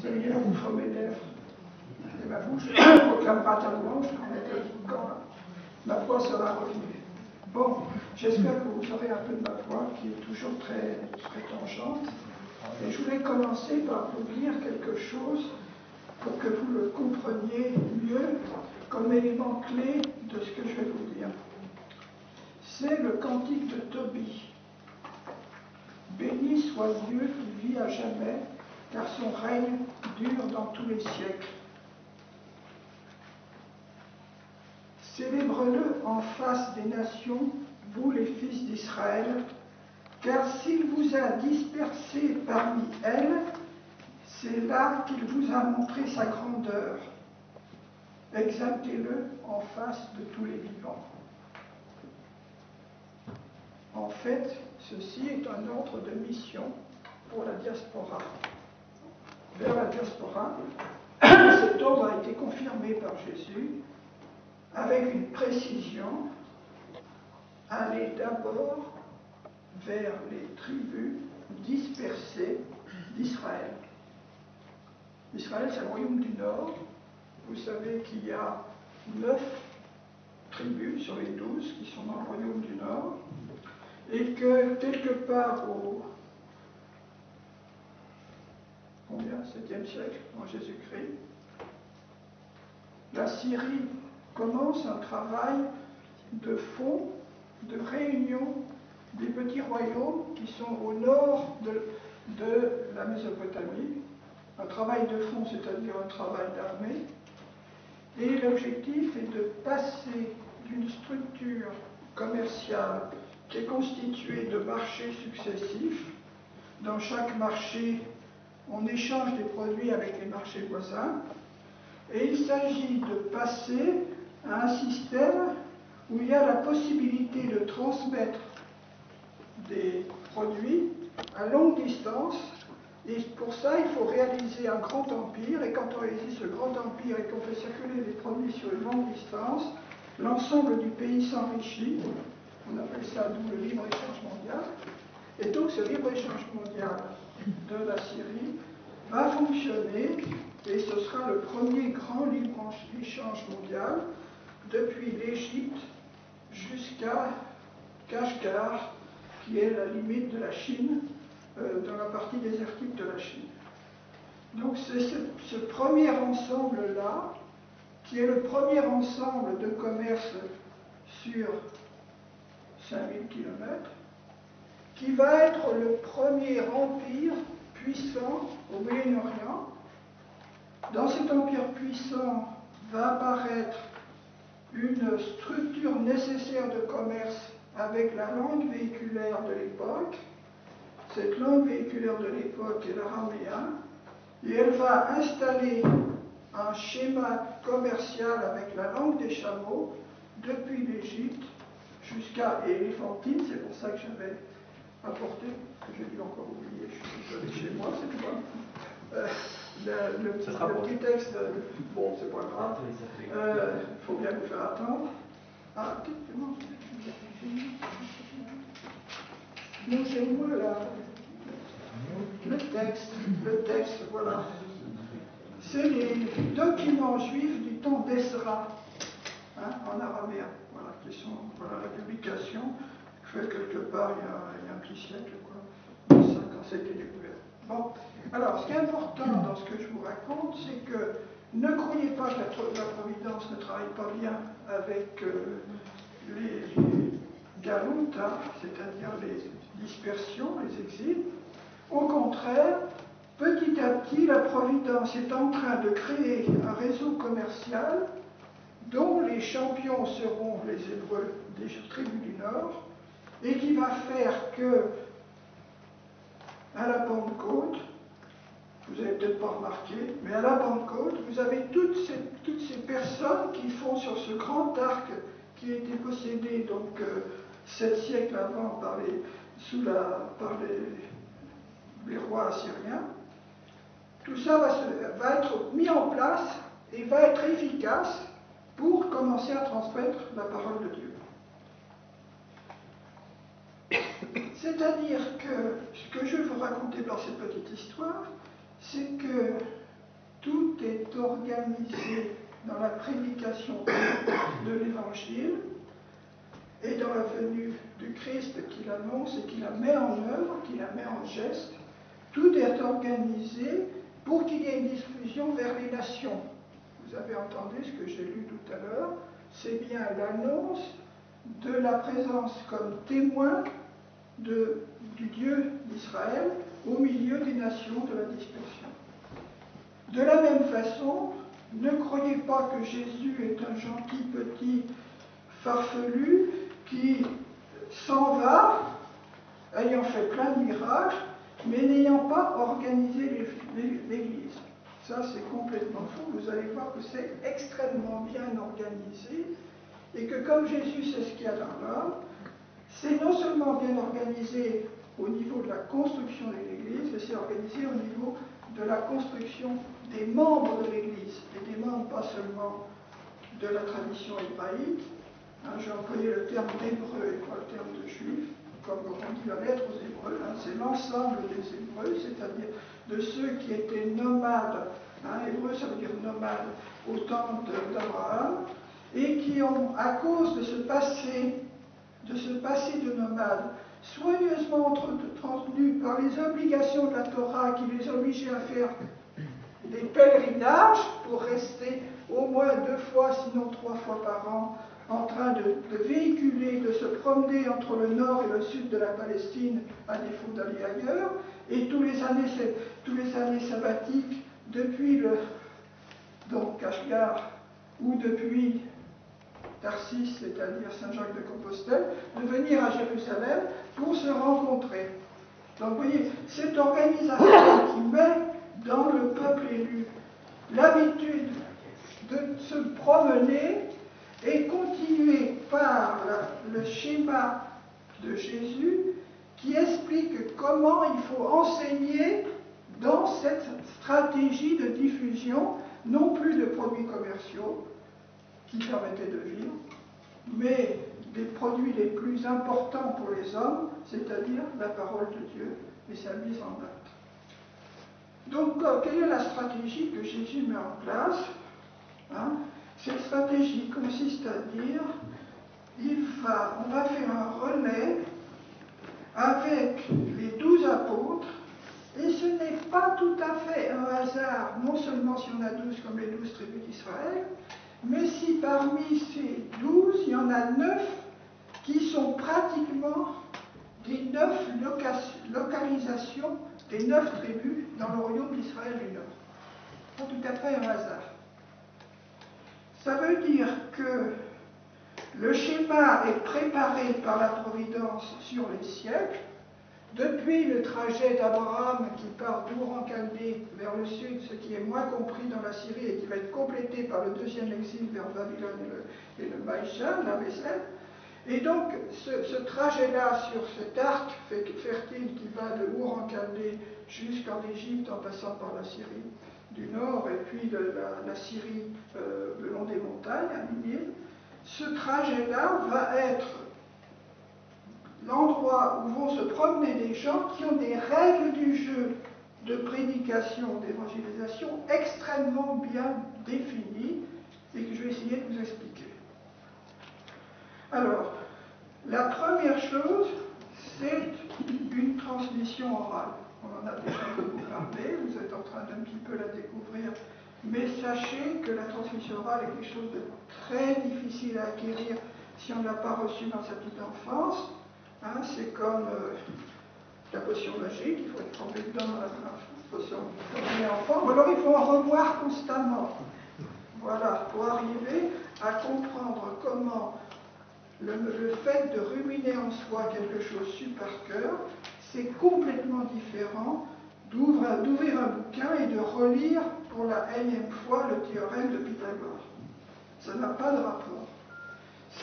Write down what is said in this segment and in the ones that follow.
Seigneur, ouvre mes lèvres et ma bouche proclamera ta louange quand ma voix sera revenue. Bon, j'espère que vous aurez un peu de ma voix qui est toujours très, très tangente. Et je voulais commencer par vous lire quelque chose pour que vous le compreniez mieux comme élément clé de ce que je vais vous dire. C'est le cantique de Tobie. Béni soit Dieu qui vit à jamais, car son règne dure dans tous les siècles. Célèbre-le en face des nations, vous les fils d'Israël, car s'il vous a dispersés parmi elles, c'est là qu'il vous a montré sa grandeur. Exaltez-le en face de tous les vivants. En fait, ceci est un ordre de mission pour la diaspora. Vers la diaspora, cet ordre a été confirmé par Jésus avec une précision. Allez d'abord vers les tribus dispersées d'Israël. Israël, c'est le royaume du Nord. Vous savez qu'il y a 9 tribus sur les 12 qui sont dans le royaume du Nord, et que quelque part au 7e siècle, en Jésus-Christ, la Syrie commence un travail de fond, de réunion des petits royaumes qui sont au nord de la Mésopotamie. Un travail de fond, c'est-à-dire un travail d'armée. Et l'objectif est de passer d'une structure commerciale qui est constituée de marchés successifs. Dans chaque marché, on échange des produits avec les marchés voisins. Et il s'agit de passer à un système où il y a la possibilité de transmettre des produits à longue distance. Et pour ça, il faut réaliser un grand empire. Et quand on réalise ce grand empire et qu'on fait circuler des produits sur une longue distance, l'ensemble du pays s'enrichit. On appelle ça d'où le libre-échange mondial. Et donc ce libre-échange mondial de la Syrie va fonctionner, et ce sera le premier grand libre-échange mondial depuis l'Égypte jusqu'à Kashgar, qui est la limite de la Chine, dans la partie désertique de la Chine. Donc c'est ce premier ensemble-là, qui est le premier ensemble de commerce sur 5000 km, qui va être le premier empire puissant au Moyen-Orient. Dans cet empire puissant va apparaître une structure nécessaire de commerce avec la langue véhiculaire de l'époque. Cette langue véhiculaire de l'époque est l'araméen, et elle va installer un schéma commercial avec la langue des chameaux depuis l'Égypte jusqu'à Éléphantine. C'est pour ça que j'avais apporté, que j'ai dû encore oublier, je suis désolé, chez moi, c'est toi. Le petit texte, bon, c'est pas grave, il faut bien vous faire attendre. Ah, non, c'est moi là. Le texte, voilà. C'est les documents juifs du temps d'Ezra, en araméen, voilà, qui sont, voilà, la publication faite quelque part il y a un petit siècle, quoi, quand ça a été découvert. Bon, alors, ce qui est important dans ce que je vous raconte, c'est que ne croyez pas que la Providence ne travaille pas bien avec les galoutes, c'est-à-dire les dispersions, les exils. Au contraire, petit à petit, la Providence est en train de créer un réseau commercial dont les champions seront les Hébreux des tribus du Nord, et qui va faire que, à la Pentecôte, vous n'avez peut-être pas remarqué, mais à la Pentecôte, vous avez toutes ces personnes qui font sur ce grand arc qui a été possédé donc 7 siècles avant par les rois assyriens. Tout ça va être mis en place et va être efficace pour commencer à transmettre la parole de Dieu. C'est-à-dire que ce que je veux vous raconter dans cette petite histoire, c'est que tout est organisé dans la prédication de l'Évangile et dans la venue du Christ qu'il annonce et qu'il la met en œuvre, qu'il la met en geste. Tout est organisé pour qu'il y ait une diffusion vers les nations. Vous avez entendu ce que j'ai lu tout à l'heure, c'est bien l'annonce de la présence comme témoin du Dieu d'Israël au milieu des nations de la dispersion. De la même façon, ne croyez pas que Jésus est un gentil petit farfelu qui s'en va, ayant fait plein de miracles, mais n'ayant pas organisé l'Église. Ça, c'est complètement faux. Vous allez voir que c'est extrêmement bien organisé et que comme Jésus sait ce qu'il y a dans l'homme, c'est non seulement bien organisé au niveau de la construction de l'Église, mais c'est organisé au niveau de la construction des membres de l'Église, et des membres pas seulement de la tradition hébraïque. J'ai employé le terme d'hébreu et pas le terme de juif, comme on dit la lettre aux Hébreux. C'est l'ensemble des Hébreux, c'est-à-dire de ceux qui étaient nomades. Hébreu, ça veut dire nomade, au temps d'Abraham, et qui ont, à cause de ce passé de nomades, soigneusement entretenus par les obligations de la Torah qui les obligeaient à faire des pèlerinages pour rester au moins 2 fois, sinon 3 fois par an, en train de véhiculer, de se promener entre le nord et le sud de la Palestine, à défaut d'aller ailleurs, et tous les années sabbatiques, depuis donc Kashgar, ou depuis Tarsis, c'est-à-dire Saint-Jacques-de-Compostelle, de venir à Jérusalem pour se rencontrer. Donc vous voyez, cette organisation qui met dans le peuple élu l'habitude de se promener est continuée par le schéma de Jésus qui explique comment il faut enseigner dans cette stratégie de diffusion, non plus de produits commerciaux qui permettaient de vivre, mais des produits les plus importants pour les hommes, c'est-à-dire la parole de Dieu et sa mise en œuvre. Donc, quelle est la stratégie que Jésus met en place? Cette stratégie consiste à dire, on va faire un relais avec les 12 apôtres, et ce n'est pas tout à fait un hasard, non seulement si on a 12 comme les 12 tribus d'Israël, mais si parmi ces 12, il y en a 9 qui sont pratiquement des 9 localisations des 9 tribus dans le royaume d'Israël du Nord. Pas tout à fait un hasard. Ça veut dire que le schéma est préparé par la Providence sur les siècles, depuis le trajet d'Abraham qui part d'Our-en-Chaldée vers le sud, ce qui est moins compris dans la Syrie et qui va être complété par le deuxième exil vers Babylone et le Maïshan, la Vaisselle. Et donc, ce trajet-là sur cet arc fertile qui va de Our-en-Chaldée jusqu'en Égypte en passant par la Syrie du Nord et puis la Syrie le long des montagnes, à Ninive, ce trajet-là va être l'endroit où vont se promener des gens qui ont des règles du jeu de prédication, d'évangélisation extrêmement bien définies et que je vais essayer de vous expliquer. Alors, la première chose, c'est une transmission orale. On en a déjà beaucoup parlé, vous êtes en train d'un petit peu la découvrir, mais sachez que la transmission orale est quelque chose de très difficile à acquérir si on ne l'a pas reçu dans sa petite enfance. C'est comme la potion magique, il faut être trempé dedans dans la potion quand on est enfant, ou alors il faut en revoir constamment. Voilà, pour arriver à comprendre comment le fait de ruminer en soi quelque chose su par cœur, c'est complètement différent d'ouvrir un bouquin et de relire pour la énième fois le théorème de Pythagore. Ça n'a pas de rapport.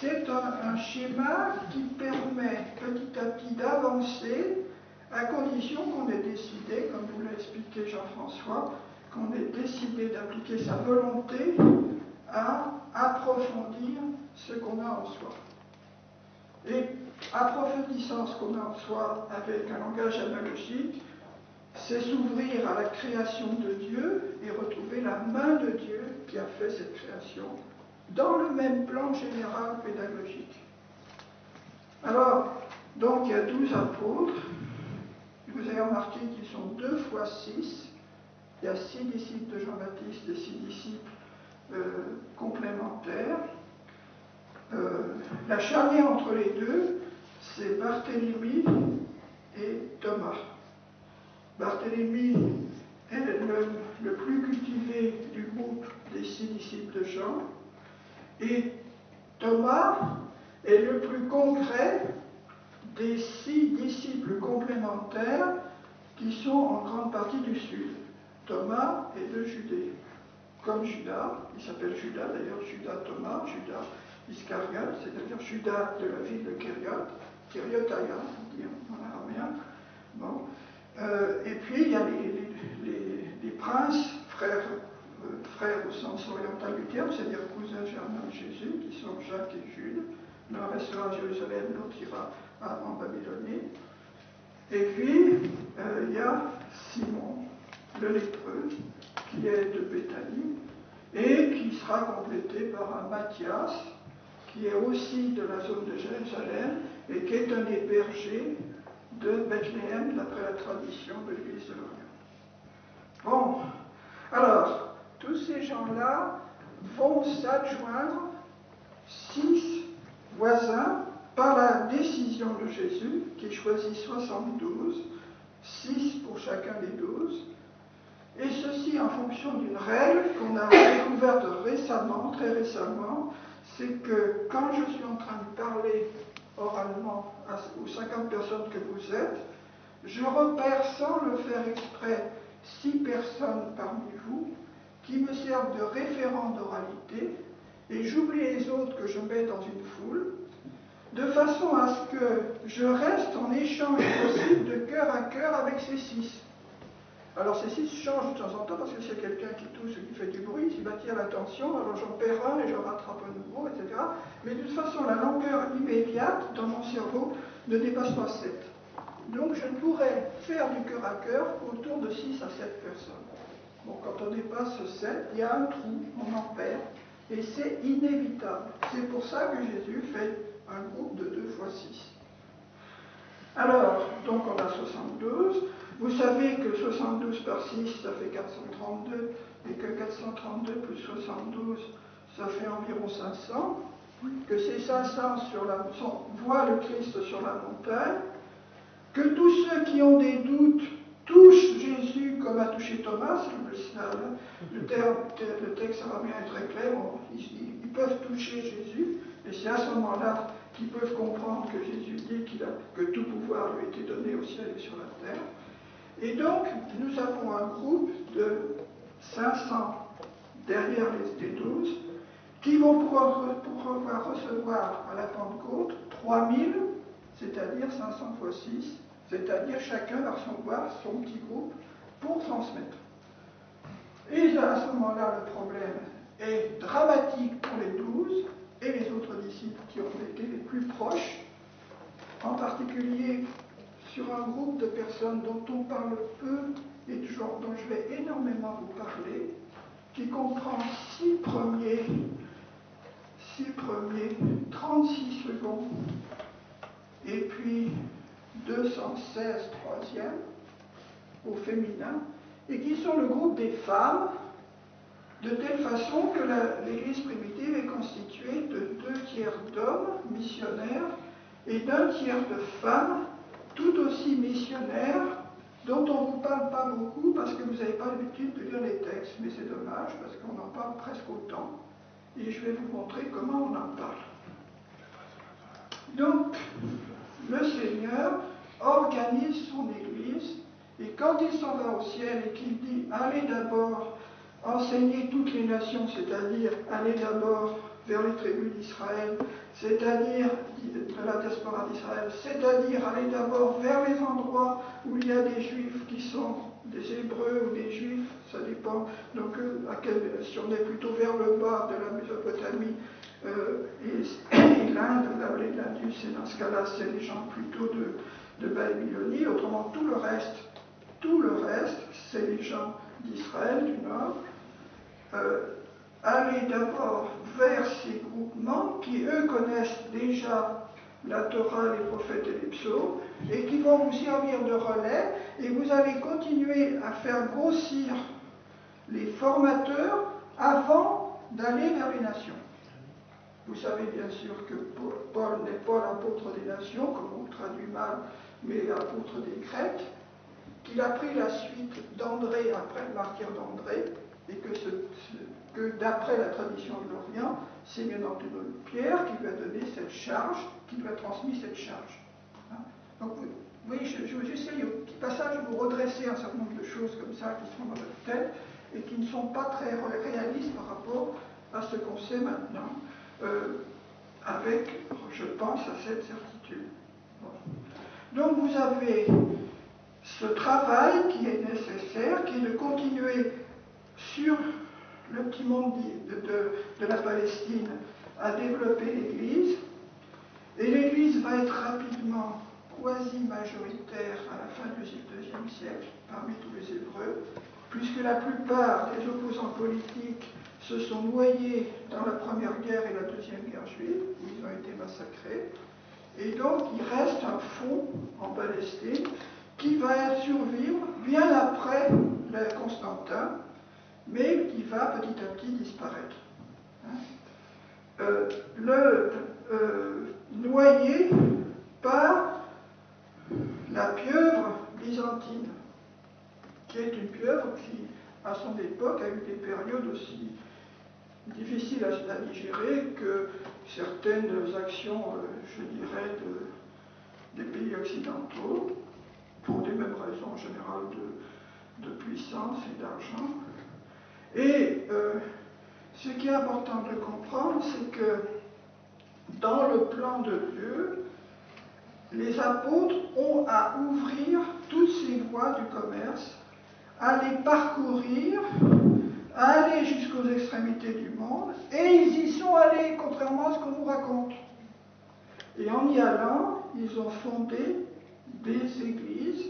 C'est un schéma qui permet petit à petit d'avancer à condition qu'on ait décidé, comme vous l'a expliqué Jean-François, qu'on ait décidé d'appliquer sa volonté à approfondir ce qu'on a en soi. Et approfondissant ce qu'on a en soi avec un langage analogique, c'est s'ouvrir à la création de Dieu et retrouver la main de Dieu qui a fait cette création dans le même plan général pédagogique. Alors, donc il y a 12 apôtres. Vous avez remarqué qu'ils sont 2 fois 6. Il y a 6 disciples de Jean-Baptiste et 6 disciples complémentaires. La charnière entre les deux, c'est Barthélemy et Thomas. Barthélemy est le plus cultivé du groupe des 6 disciples de Jean, et Thomas est le plus concret des 6 disciples complémentaires qui sont en grande partie du sud. Thomas est de Judée, comme Judas, il s'appelle Judas d'ailleurs, Judas Thomas, Judas Iscariote, c'est-à-dire Judas de la ville de Kériot, Kériotaïa, on dit en araméen. Bon. Et puis il y a les princes, frères au sens oriental du terme, c'est-à-dire cousins germains de Jésus, qui sont Jacques et Jude. L'un restera à Jérusalem, l'autre ira en Babylonie. Et puis il y a Simon, le lépreux, qui est de Béthanie, et qui sera complété par un Matthias, qui est aussi de la zone de Jérusalem, et qui est un des bergers de Bethléem, d'après la tradition de l'Église de l'Orient. Bon, alors, tous ces gens-là vont s'adjoindre 6 voisins par la décision de Jésus, qui choisit 72, 6 pour chacun des 12, et ceci en fonction d'une règle qu'on a découverte récemment, très récemment, c'est que quand je suis en train de parler oralement aux 50 personnes que vous êtes, je repère sans le faire exprès 6 personnes parmi vous qui me servent de référent d'oralité, et j'oublie les autres que je mets dans une foule, de façon à ce que je reste en échange possible de cœur à cœur avec ces 6. Alors ces 6 changent de temps en temps parce que s'il y a quelqu'un qui tousse ou qui fait du bruit, s'il m'attire l'attention, alors j'en perds un et je rattrape un nouveau, etc. Mais de toute façon, la longueur immédiate dans mon cerveau ne dépasse pas 7. Donc je pourrais faire du cœur à cœur autour de 6 à 7 personnes. Bon, quand on dépasse 7, il y a un trou, on en perd, et c'est inévitable. C'est pour ça que Jésus fait un groupe de 2 fois 6. Alors, donc on a 72. Vous savez que 72 par 6, ça fait 432, et que 432 plus 72, ça fait environ 500, que ces 500 voient le Christ sur la montagne, que tous ceux qui ont des doutes touchent Jésus comme a touché Thomas. Le texte araméen est très clair, ils peuvent toucher Jésus, et c'est à ce moment-là qu'ils peuvent comprendre que Jésus dit que tout pouvoir lui a été donné au ciel et sur la terre. Et donc, nous avons un groupe de 500 derrière les 12 qui vont pouvoir recevoir à la Pentecôte 3000, c'est-à-dire 500 fois 6, c'est-à-dire chacun va recevoir son petit groupe pour transmettre. Et à ce moment-là, le problème est dramatique pour les 12 et les autres disciples qui ont été les plus proches, en particulier sur un groupe de personnes dont on parle peu et dont je vais énormément vous parler, qui comprend 6 premiers, 36 secondes, et puis 216 troisièmes au féminin, et qui sont le groupe des femmes, de telle façon que l'Église primitive est constituée de 2 tiers d'hommes missionnaires et d'1 tiers de femmes tout aussi missionnaires, dont on ne vous parle pas beaucoup parce que vous n'avez pas l'habitude de lire les textes, mais c'est dommage parce qu'on en parle presque autant, et je vais vous montrer comment on en parle. Donc, le Seigneur organise son Église, et quand il s'en va au ciel et qu'il dit « Allez d'abord enseigner toutes les nations », c'est-à-dire « Allez d'abord vers les tribus d'Israël », c'est-à-dire de la diaspora d'Israël, c'est-à-dire aller d'abord vers les endroits où il y a des Juifs qui sont des Hébreux ou des Juifs, ça dépend, donc si on est plutôt vers le bas de la Mésopotamie, et l'Inde, la vallée de l'Indus, et dans ce cas-là, c'est les gens plutôt de Babylonie. Autrement, tout le reste gens d'Israël du Nord, aller d'abord vers ces groupements qui, eux, connaissent déjà la Torah, les prophètes et les psaumes, et qui vont vous servir de relais, et vous allez continuer à faire grossir les formateurs avant d'aller vers les nations. Vous savez bien sûr que Paul n'est pas l'apôtre des nations, comme on traduit mal, mais l'apôtre des Grecs, qu'il a pris la suite d'André après le martyre d'André, et que d'après la tradition de l'Orient, c'est bien entendu Pierre qui lui a donné cette charge, qui lui a transmis cette charge. Hein? Donc, vous voyez, j'essaye au petit passage de vous redresser un certain nombre de choses comme ça qui sont dans votre tête et qui ne sont pas très réalistes par rapport à ce qu'on sait maintenant, avec, je pense, à cette certitude. Bon. Donc, vous avez ce travail qui est nécessaire, qui est de continuer sur le petit monde de la Palestine à développer l'Église, et l'Église va être rapidement quasi-majoritaire à la fin du IIe siècle parmi tous les Hébreux, puisque la plupart des opposants politiques se sont noyés dans la Première Guerre et la Deuxième Guerre juive, où ils ont été massacrés, et donc il reste un fond en Palestine qui va survivre bien après Constantin, mais qui va petit à petit disparaître. Noyé par la pieuvre byzantine, qui est une pieuvre qui, à son époque, a eu des périodes aussi difficiles à digérer que certaines actions, je dirais, des pays occidentaux, pour des mêmes raisons en général de puissance et d'argent. Et ce qui est important de comprendre, c'est que dans le plan de Dieu, les apôtres ont à ouvrir toutes ces voies du commerce, à les parcourir, à aller jusqu'aux extrémités du monde, et ils y sont allés, contrairement à ce qu'on nous raconte. Et en y allant, ils ont fondé des églises,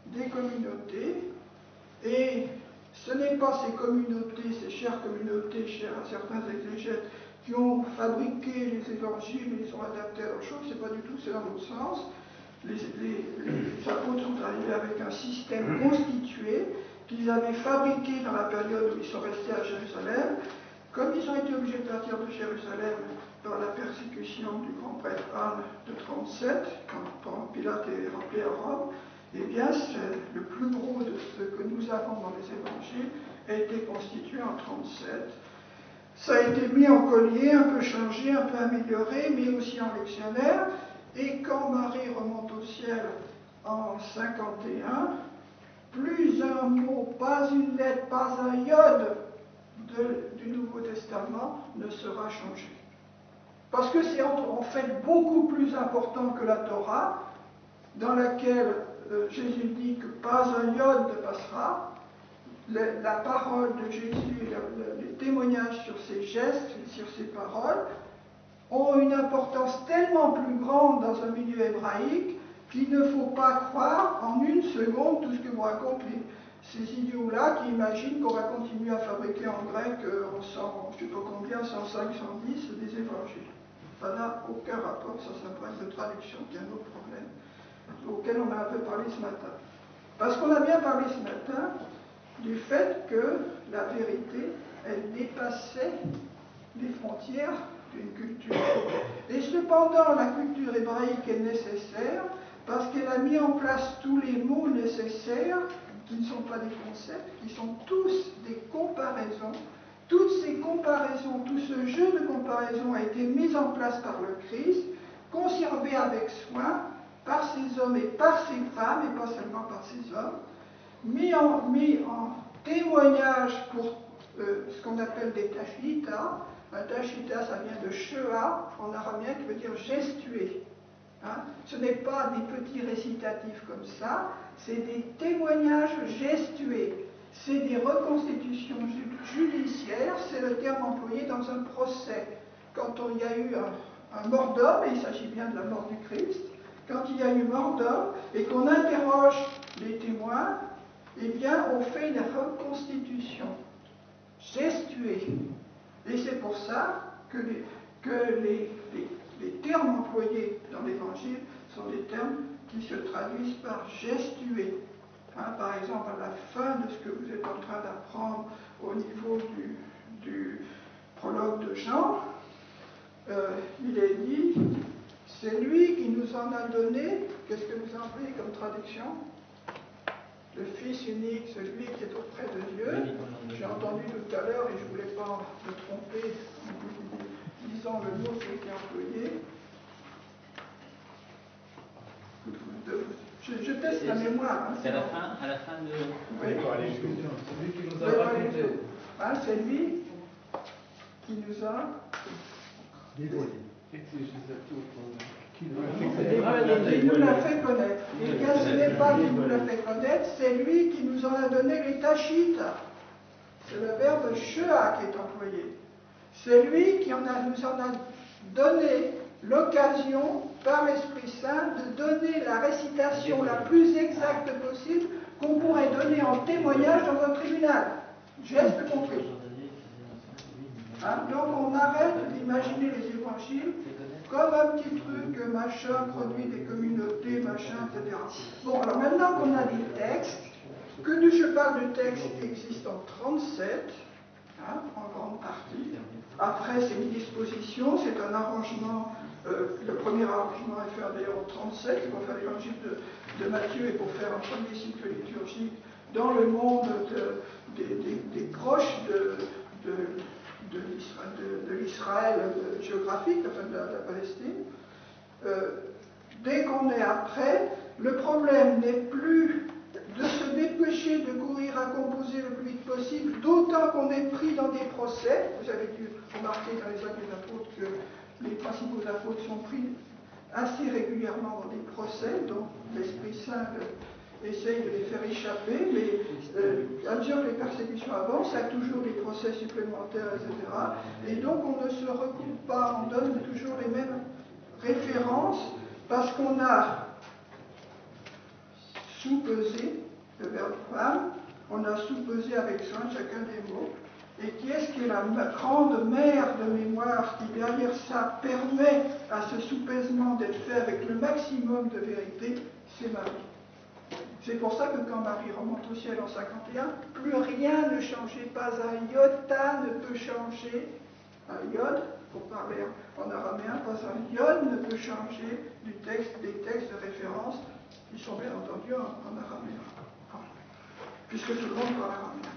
des communautés, et ce n'est pas ces communautés, ces chères communautés, chères à certains exégètes, qui ont fabriqué les évangiles et les ont adaptés à leurs choses, c'est pas du tout, c'est dans l'autre sens. Les apôtres sont arrivés avec un système constitué qu'ils avaient fabriqué dans la période où ils sont restés à Jérusalem. Comme ils ont été obligés de partir de Jérusalem par la persécution du grand prêtre Anne de 37, quand Pilate est rappelé à Rome, eh bien, le plus gros de ce que nous avons dans les évangiles a été constitué en 37. Ça a été mis en collier, un peu changé, un peu amélioré, mais aussi en lectionnaire. Et quand Marie remonte au ciel en 51, plus un mot, pas une lettre, pas un iode du Nouveau Testament ne sera changé. Parce que c'est en fait beaucoup plus important que la Torah, dans laquelle Jésus dit que pas un iode ne passera. La parole de Jésus, les témoignages sur ses gestes, sur ses paroles, ont une importance tellement plus grande dans un milieu hébraïque qu'il ne faut pas croire en une seconde tout ce que vous racontez. Ces idiots-là qui imaginent qu'on va continuer à fabriquer en grec en 100, je ne sais pas combien, 105, 110 des évangiles. Ça n'a aucun rapport, ça c'est un problème de traduction qui est un autre problème, auquel on a un peu parlé ce matin. Parce qu'on a bien parlé ce matin du fait que la vérité, elle dépassait les frontières d'une culture. Et cependant, la culture hébraïque est nécessaire parce qu'elle a mis en place tous les mots nécessaires, qui ne sont pas des concepts, qui sont tous des comparaisons. Toutes ces comparaisons, tout ce jeu de comparaisons a été mis en place par le Christ, conservé avec soin par ces hommes et par ces femmes, et pas seulement par ces hommes, mis en témoignage pour ce qu'on appelle des tachita. Un tachita, ça vient de shea, en araméen, qui veut dire gestuer. Hein? Ce n'est pas des petits récitatifs comme ça, c'est des témoignages gestués. C'est des reconstitutions judiciaires, c'est le terme employé dans un procès. Quand il y a eu un mort d'homme, et il s'agit bien de la mort du Christ, quand il y a eu mort d'homme et qu'on interroge les témoins, eh bien, on fait une reconstitution gestuée. Et c'est pour ça que les termes employés dans l'Évangile sont des termes qui se traduisent par gestué. Hein, par exemple, à la fin de ce que vous êtes en train d'apprendre au niveau du prologue de Jean, il est dit, c'est lui qui nous en a donné, qu'est-ce que vous employez comme traduction? Le Fils unique, celui qui est auprès de Dieu. J'ai entendu tout à l'heure, et je ne voulais pas me tromper en disant le mot qui a été employé. Je teste la mémoire. Hein, c'est à la fin de... Oui. C'est lui qui nous a raconté. Hein, c'est lui qui nous a dévoilé. Qui nous l'a fait connaître. Et bien ce n'est pas qui nous l'a fait connaître, c'est lui qui nous en a donné les tachites. C'est le verbe shea qui est employé. C'est lui qui nous en a donné l'occasion, par l'Esprit Saint, de donner la récitation la plus exacte possible qu'on pourrait donner en témoignage dans un tribunal. Geste compris. Hein, donc on arrête d'imaginer les évangiles comme un petit truc, machin, produit des communautés, machin, etc. Bon, alors maintenant qu'on a des textes, que je parle de textes qui existent en 37, hein, en grande partie. Après, c'est une disposition, c'est un arrangement. Le premier arrangement est fait d'ailleurs en 37, pour faire l'évangile de Matthieu et pour faire un premier cycle liturgique dans le monde des proches de l'Israël géographique, enfin de la Palestine. Dès qu'on est après, le problème n'est plus de se dépêcher de courir à composer le plus vite possible, d'autant qu'on est pris dans des procès. Vous avez dû remarquer dans les Actes des Apôtres que les principaux apôtres sont pris assez régulièrement dans des procès, dont l'Esprit Saint essaye de les faire échapper, mais à mesure que les persécutions avancent, il y a toujours des procès supplémentaires, etc. Et donc on ne se recoupe pas, on donne toujours les mêmes références, parce qu'on a sous-pesé, le verbe femme, on a sous-pesé avec soin chacun des mots. Et qui est-ce qui est la grande mère de mémoire qui derrière ça permet à ce sous-pesement d'être fait avec le maximum de vérité? C'est Marie. C'est pour ça que quand Marie remonte au ciel en 51, plus rien ne changeait, pas un iota ne peut changer, un iode, pour parler en araméen, pas un iode ne peut changer des textes de référence qui sont bien entendu en araméen, puisque tout le monde parle araméen.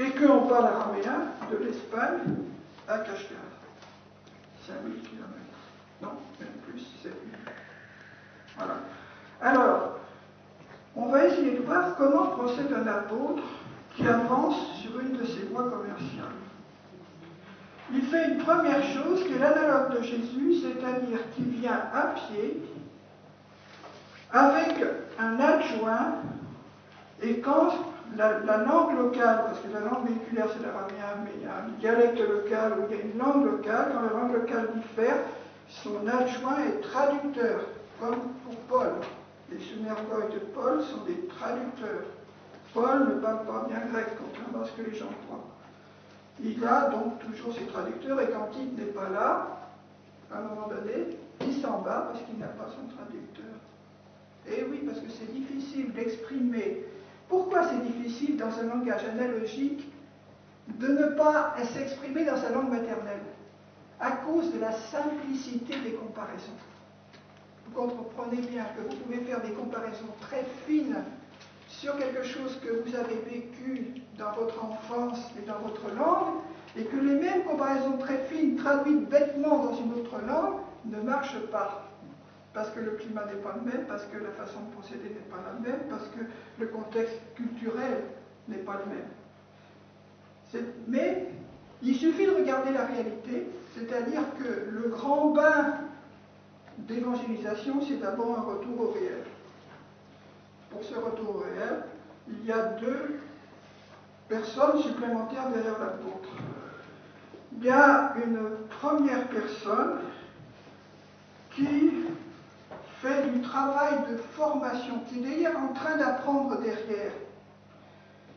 Et qu'on parle araméen de l'Espagne à Kashgar. 5000 km. Non, même plus, 7000. Voilà. Alors, on va essayer de voir comment procède un apôtre qui avance sur une de ses voies commerciales. Il fait une première chose qui est l'analogue de Jésus, c'est-à-dire qu'il vient à pied avec un adjoint, et quand la langue locale, parce que la langue véhiculaire c'est l'araméen, mais il y a un dialecte local où il y a une langue locale, quand la langue locale diffère, son adjoint est traducteur, comme pour Paul. Les synergogues de Paul sont des traducteurs. Paul ne parle pas bien grec, contrairement à ce que les gens croient. Il a donc toujours ses traducteurs, et quand il n'est pas là, à un moment donné, il s'en va parce qu'il n'a pas son traducteur. Et oui, parce que c'est difficile d'exprimer. Pourquoi c'est difficile dans un langage analogique de ne pas s'exprimer dans sa langue maternelle? À cause de la simplicité des comparaisons. Vous comprenez bien que vous pouvez faire des comparaisons très fines sur quelque chose que vous avez vécu dans votre enfance et dans votre langue, et que les mêmes comparaisons très fines traduites bêtement dans une autre langue ne marchent pas. Parce que le climat n'est pas le même, parce que la façon de procéder n'est pas la même, parce que le contexte culturel n'est pas le même. Mais il suffit de regarder la réalité, c'est-à-dire que le grand bain d'évangélisation, c'est d'abord un retour au réel. Pour ce retour au réel, il y a deux personnes supplémentaires derrière l'apôtre. Il y a une première personne qui fait du travail de formation, qui est d'ailleurs en train d'apprendre derrière.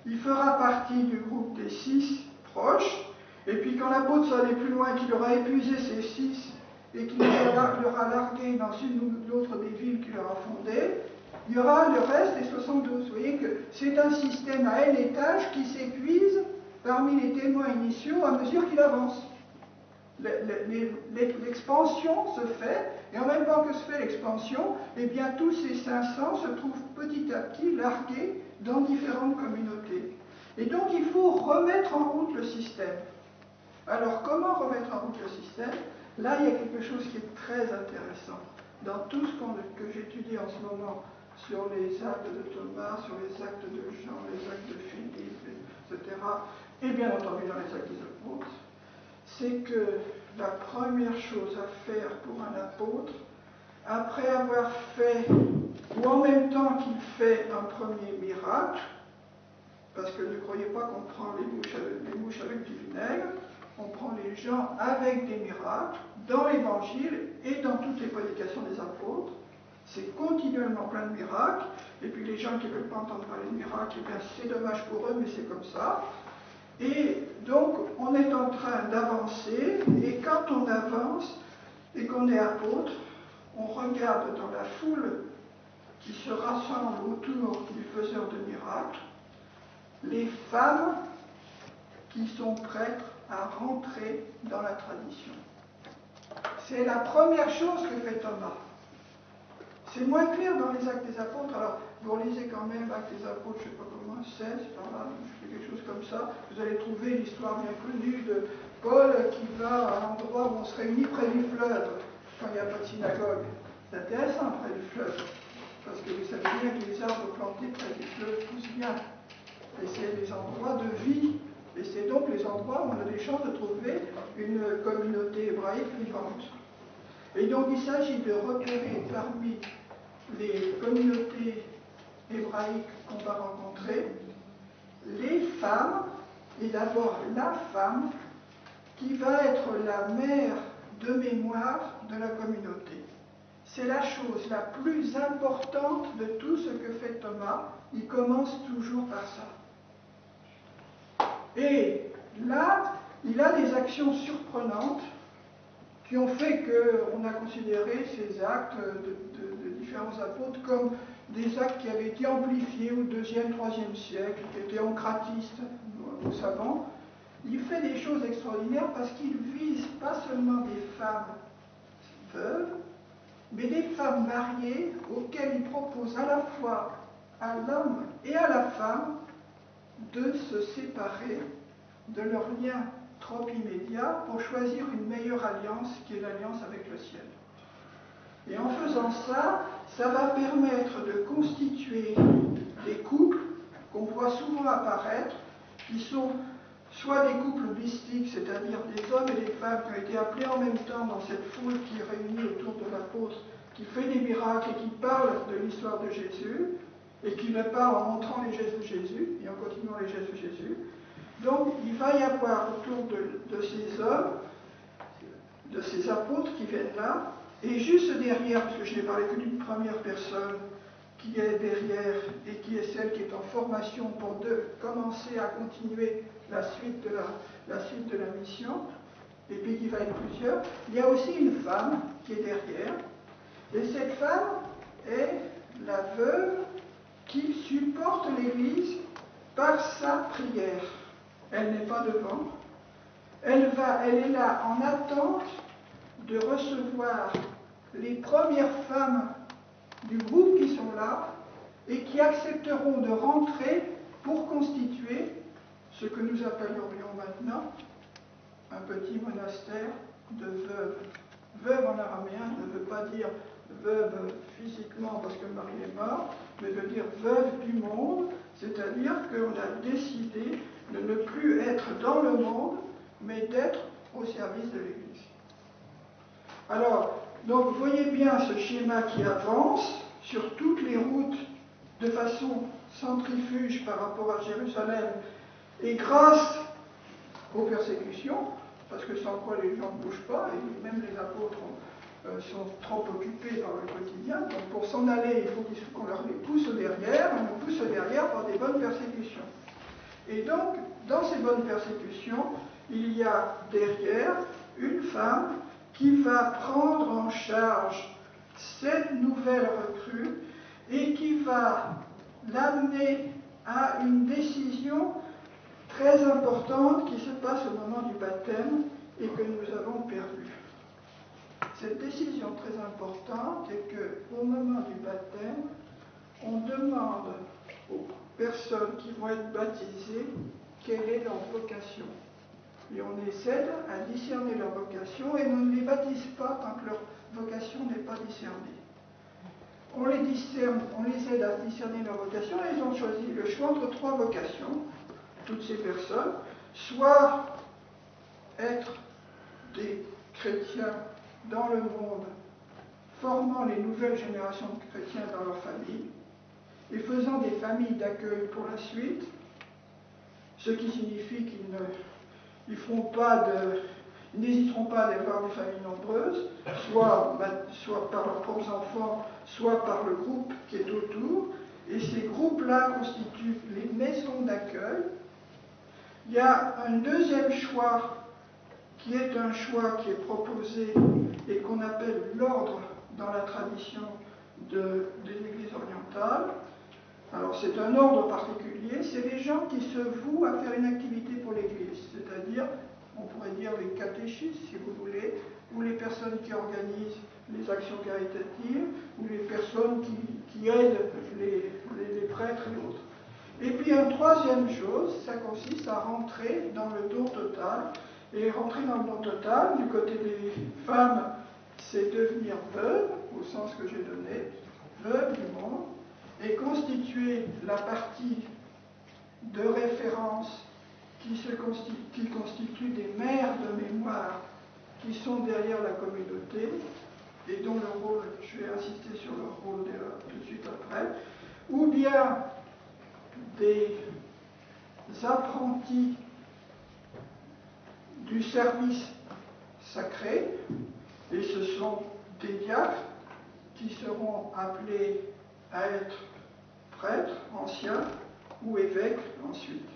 il fera partie du groupe des 6 proches, et puis quand l'apôtre sera allé plus loin, qu'il aura épuisé ces 6 et qu'il les aura largués dans une ou l'autre des villes qu'il aura fondées, il y aura le reste des 72. Vous voyez que c'est un système à N étages qui s'épuise parmi les témoins initiaux à mesure qu'il avance. L'expansion se fait, et en même temps que se fait l'expansion, eh bien tous ces 500 se trouvent petit à petit largués dans différentes communautés. Et donc il faut remettre en route le système. Alors comment remettre en route le système? Là, il y a quelque chose qui est très intéressant. Dans tout ce que j'étudie en ce moment sur les actes de Thomas, sur les actes de Jean, les actes de Philippe, etc., et bien entendu dans les actes des apôtres, c'est que la première chose à faire pour un apôtre, après avoir fait, ou en même temps qu'il fait un premier miracle, parce que ne croyez pas qu'on prend les mouches avec du vinaigre, on prend les gens avec des miracles, dans l'Évangile et dans toutes les prédications des apôtres. C'est continuellement plein de miracles, et puis les gens qui ne veulent pas entendre parler de miracles, eh bien c'est dommage pour eux, mais c'est comme ça. Et donc, on est en train d'avancer, et quand on avance et qu'on est apôtre, on regarde dans la foule qui se rassemble autour du faiseur de miracles, les femmes qui sont prêtes à rentrer dans la tradition. C'est la première chose que fait Thomas. C'est moins clair dans les actes des apôtres. Alors, vous lisez quand même actes des apôtres, je ne sais pas comment, 16, par là, quelque chose comme ça. Vous allez trouver l'histoire bien connue de Paul qui va à un endroit où on se réunit près du fleuve, quand il n'y a pas de synagogue. C'est intéressant, près du fleuve. Parce que vous savez bien que les arbres plantés près du fleuve poussent bien. Et c'est des endroits de vie. Et c'est donc les endroits où on a des chances de trouver une communauté hébraïque vivante. Et donc il s'agit de repérer parmi les communautés hébraïques qu'on va rencontrer les femmes, et d'abord la femme qui va être la mère de mémoire de la communauté. C'est la chose la plus importante de tout ce que fait Thomas. Il commence toujours par ça. Et là, il a des actions surprenantes qui ont fait qu'on a considéré ces actes de différents apôtres comme des actes qui avaient été amplifiés au 2e, 3e siècle, qui étaient ancratistes, nous savons. Il fait des choses extraordinaires parce qu'il vise pas seulement des femmes veuves, mais des femmes mariées auxquelles il propose à la fois à l'homme et à la femme de se séparer de leur lien trop immédiat pour choisir une meilleure alliance qui est l'alliance avec le ciel. Et en faisant ça, ça va permettre de constituer des couples qu'on voit souvent apparaître, qui sont soit des couples mystiques, c'est-à-dire des hommes et des femmes qui ont été appelés en même temps dans cette foule qui est réunie autour de l'apôtre, qui fait des miracles et qui parle de l'histoire de Jésus, et qui le parle en montrant les gestes de Jésus et en continuant les gestes de Jésus. Donc, il va y avoir autour de ces hommes, de ces apôtres qui viennent là, et juste derrière, parce que je n'ai parlé que d'une première personne qui est derrière et qui est celle qui est en formation pour commencer à continuer la suite de la mission, et puis qui va être plusieurs, il y a aussi une femme qui est derrière, et cette femme est la veuve qui supporte l'Église par sa prière. Elle n'est pas devant. Elle est là en attente de recevoir les premières femmes du groupe qui sont là et qui accepteront de rentrer pour constituer ce que nous appellerions maintenant un petit monastère de veuves. Veuve en araméen ne veut pas dire veuve physiquement parce que le mari est mort, mais veut dire veuve du monde, c'est-à-dire qu'on a décidé de ne plus être dans le monde, mais d'être au service de l'Église. Alors, donc vous voyez bien ce schéma qui avance sur toutes les routes de façon centrifuge par rapport à Jérusalem, et grâce aux persécutions, parce que sans quoi les gens ne bougent pas, et même les apôtres sont trop occupés par le quotidien. Donc pour s'en aller, il faut qu'on leur les pousse derrière, on nous pousse derrière par des bonnes persécutions. Et donc, dans ces bonnes persécutions, il y a derrière une femme qui va prendre en charge cette nouvelle recrue et qui va l'amener à une décision très importante qui se passe au moment du baptême et que nous avons perdue. Cette décision très importante est qu'au moment du baptême, on demande aux personnes qui vont être baptisées quelle est leur vocation. Et on les aide à discerner leur vocation et on ne les baptise pas tant que leur vocation n'est pas discernée. On les aide à discerner leur vocation et ils ont choisi le choix entre trois vocations, toutes ces personnes, soit être des chrétiens dans le monde, formant les nouvelles générations de chrétiens dans leur famille, et faisant des familles d'accueil pour la suite, ce qui signifie qu'ils n'hésiteront pas à avoir des familles nombreuses, soit par leurs propres enfants, soit par le groupe qui est autour, et ces groupes-là constituent les maisons d'accueil. Il y a un deuxième choix qui est un choix qui est proposé et qu'on appelle l'ordre dans la tradition des églises orientales. Alors c'est un ordre particulier, c'est les gens qui se vouent à faire une activité pour l'Église, c'est-à-dire, on pourrait dire les catéchistes si vous voulez, ou les personnes qui organisent les actions caritatives, ou les personnes qui aident les prêtres et autres. Et puis une troisième chose, ça consiste à rentrer dans le don total. Et rentrer dans le don total, du côté des femmes, c'est devenir veuve, au sens que j'ai donné, veuve du monde, et constituer la partie de référence qui constitue des mères de mémoire qui sont derrière la communauté et dont le rôle, je vais insister sur leur rôle tout de suite après, ou bien des apprentis du service sacré, et ce sont des diacres qui seront appelés à être prêtres anciens ou évêques ensuite.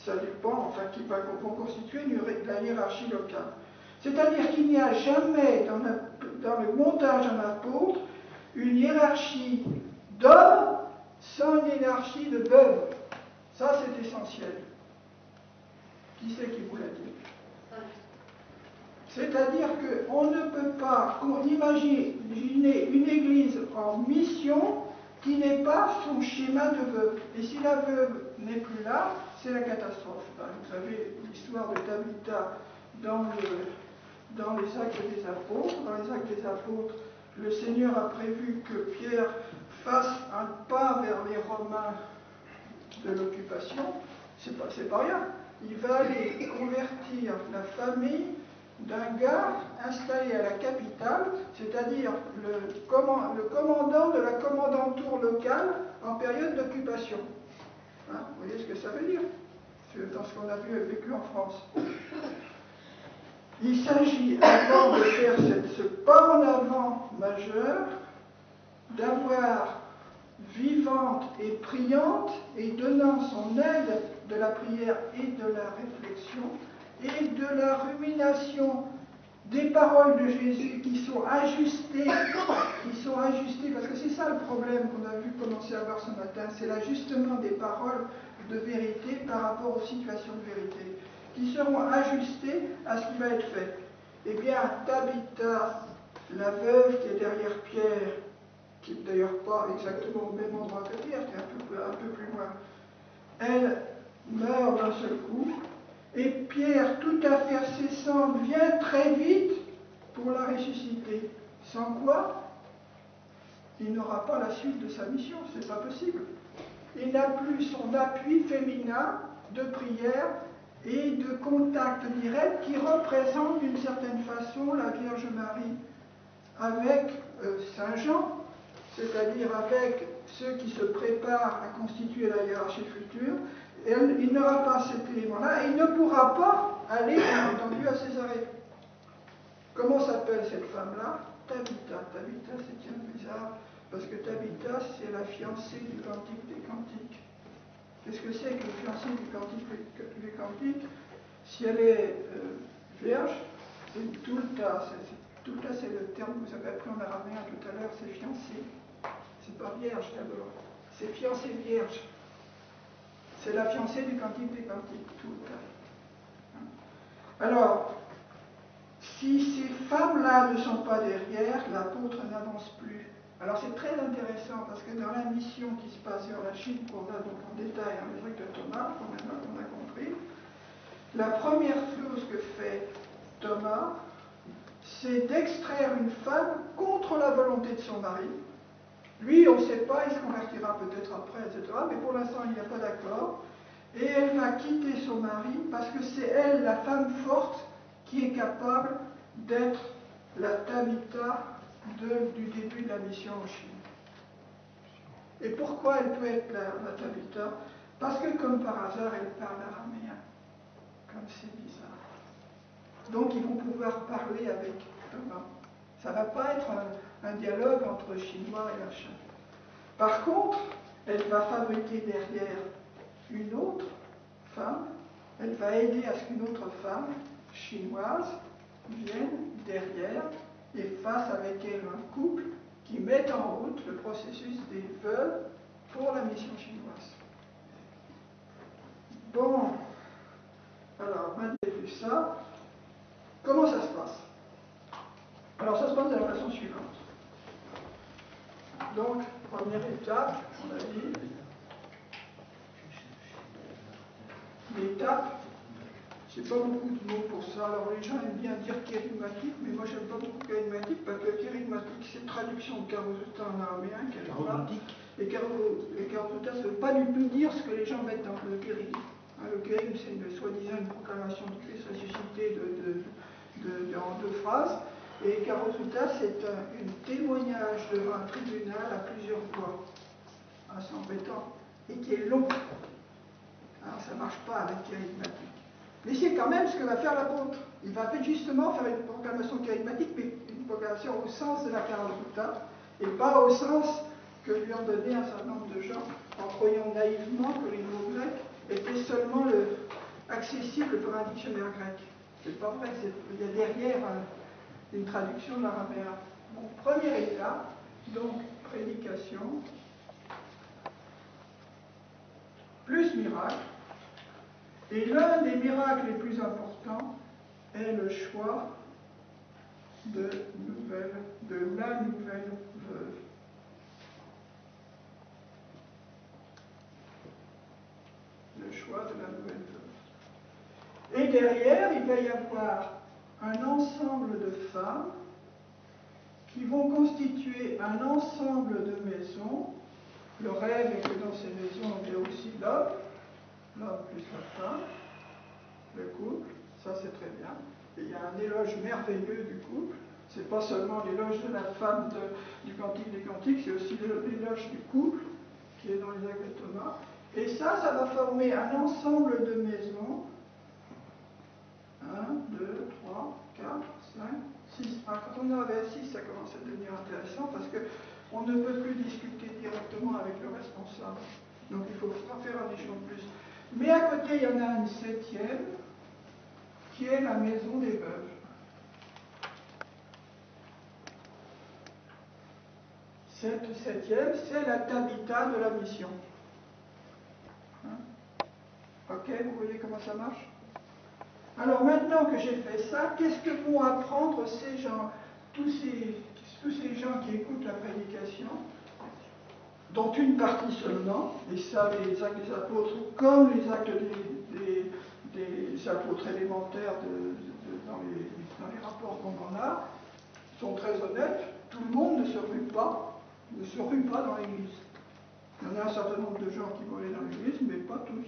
Ça dépend, enfin, qui vont constituer la hiérarchie locale. C'est-à-dire qu'il n'y a jamais dans le montage d'un apôtre une hiérarchie d'hommes sans une hiérarchie de veuves. Ça, c'est essentiel. Qui c'est qui vous l'a dit? C'est-à-dire qu'on ne peut pas imaginer une église en mission qui n'est pas son schéma de veuve. Et si la veuve n'est plus là, c'est la catastrophe. Vous savez l'histoire de Tabitha dans les Actes des Apôtres. Dans les Actes des Apôtres, le Seigneur a prévu que Pierre fasse un pas vers les Romains de l'occupation. C'est pas rien. Il va aller convertir la famille d'un gars installé à la capitale, c'est-à-dire le commandant de la commandanture locale en période d'occupation. Hein, vous voyez ce que ça veut dire? C'est dans ce qu'on a vécu en France. Il s'agit, avant de faire ce pas en avant majeur, d'avoir vivante et priante et donnant son aide de la prière et de la réflexion et de la rumination des paroles de Jésus qui sont ajustées, parce que c'est ça le problème qu'on a vu commencer à voir ce matin, c'est l'ajustement des paroles de vérité par rapport aux situations de vérité, qui seront ajustées à ce qui va être fait. Eh bien, Tabitha, la veuve qui est derrière Pierre, qui n'est d'ailleurs pas exactement au même endroit que Pierre, qui est un peu plus loin, elle meurt d'un seul coup, et Pierre, tout à fait cessant, vient très vite pour la ressusciter. Sans quoi, il n'aura pas la suite de sa mission, c'est pas possible. Il n'a plus son appui féminin de prière et de contact direct qui représente d'une certaine façon la Vierge Marie avec Saint Jean, c'est-à-dire avec ceux qui se préparent à constituer la hiérarchie future. Et il n'aura pas cet élément-là et il ne pourra pas aller, bien entendu, à Césarée. Comment s'appelle cette femme-là? Tabitha. Tabitha, c'est bien bizarre, parce que Tabitha, c'est la fiancée du Cantique des Cantiques. Qu'est-ce que c'est que le fiancé du cantique des cantiques? Si elle est vierge, c'est tulta. Tulta, c'est le terme que vous avez appris en araméen tout à l'heure, c'est fiancé. C'est pas vierge d'abord, c'est fiancé vierge. C'est la fiancée du cantique des cantiques, tulta. Alors, si ces femmes-là ne sont pas derrière, l'apôtre n'avance plus. Alors c'est très intéressant parce que dans la mission qui se passe sur la Chine, qu'on a donc en détail dans les trucs de Thomas, qu'on a compris, la première chose que fait Thomas, c'est d'extraire une femme contre la volonté de son mari. Lui, on ne sait pas, il se convertira peut-être après, etc. Mais pour l'instant, il n'y a pas d'accord. Et elle va quitter son mari parce que c'est elle, la femme forte, qui est capable d'être la Tabitha du début de la mission en Chine. Et pourquoi elle peut être la Tabitha? Parce que, comme par hasard, elle parle araméen. Comme c'est bizarre. Donc, ils vont pouvoir parler avec Thomas. Ça ne va pas être un dialogue entre Chinois et machin. Par contre, elle va fabriquer derrière une autre femme, elle va aider à ce qu'une autre femme chinoise vienne derrière et fasse avec elle un couple qui mette en route le processus des vœux pour la mission chinoise. Bon, alors, maintenant que j'ai vu ça, comment ça se passe? Alors, ça se passe de la façon suivante. Donc, première étape, on a dit, l'étape, j'ai pas beaucoup de mots pour ça. Alors les gens aiment bien dire kérigmatique, mais moi j'aime pas beaucoup kérigmatique parce que kérigmatique c'est traduction de karosuta en araméen, et karosuta ça ne veut pas du tout dire ce que les gens mettent dans le kérig. Le kérig c'est soi-disant une proclamation de Christ ressuscité en 2 phrases, et karosuta c'est un témoignage devant un tribunal à plusieurs voix, assez embêtant, et qui est long. Alors ça ne marche pas avec kérigmatique. Mais c'est quand même ce que va faire l'apôtre. Il va justement faire une proclamation kérigmatique, mais une proclamation au sens de la karosuta, et pas au sens que lui ont donné un certain nombre de gens, en croyant naïvement que les mots grecs étaient seulement accessibles par un dictionnaire grec. C'est pas vrai, il y a derrière une traduction de l'araméen. Bon, première étape, donc prédication, plus miracle. Et l'un des miracles les plus importants est le choix de la nouvelle veuve. Le choix de la nouvelle veuve. Et derrière, il va y avoir un ensemble de femmes qui vont constituer un ensemble de maisons. Le rêve est que dans ces maisons, il y a aussi l'homme plus la femme, le couple, ça c'est très bien. Et il y a un éloge merveilleux du couple. C'est pas seulement l'éloge de la femme du Cantique des Cantiques, c'est aussi l'éloge du couple qui est dans les actes de Thomas. Et ça va former un ensemble de maisons. 1, 2, 3, 4, 5, 6. Quand on en avait 6, ça commence à devenir intéressant parce qu'on ne peut plus discuter directement avec le responsable. Donc il faut faire un échelon de plus. Mais à côté, il y en a une 7e qui est la maison des veuves. Cette 7e, c'est la Tabitha de la mission. Ok, vous voyez comment ça marche? Alors maintenant que j'ai fait ça, qu'est-ce que vont apprendre ces gens, tous ces gens qui écoutent la prédication, dont une partie seulement, et ça les actes des apôtres, comme les actes des apôtres élémentaires dans les rapports qu'on en a, sont très honnêtes, tout le monde ne se rue pas dans l'église. Il y en a un certain nombre de gens qui vont aller dans l'église, mais pas tous.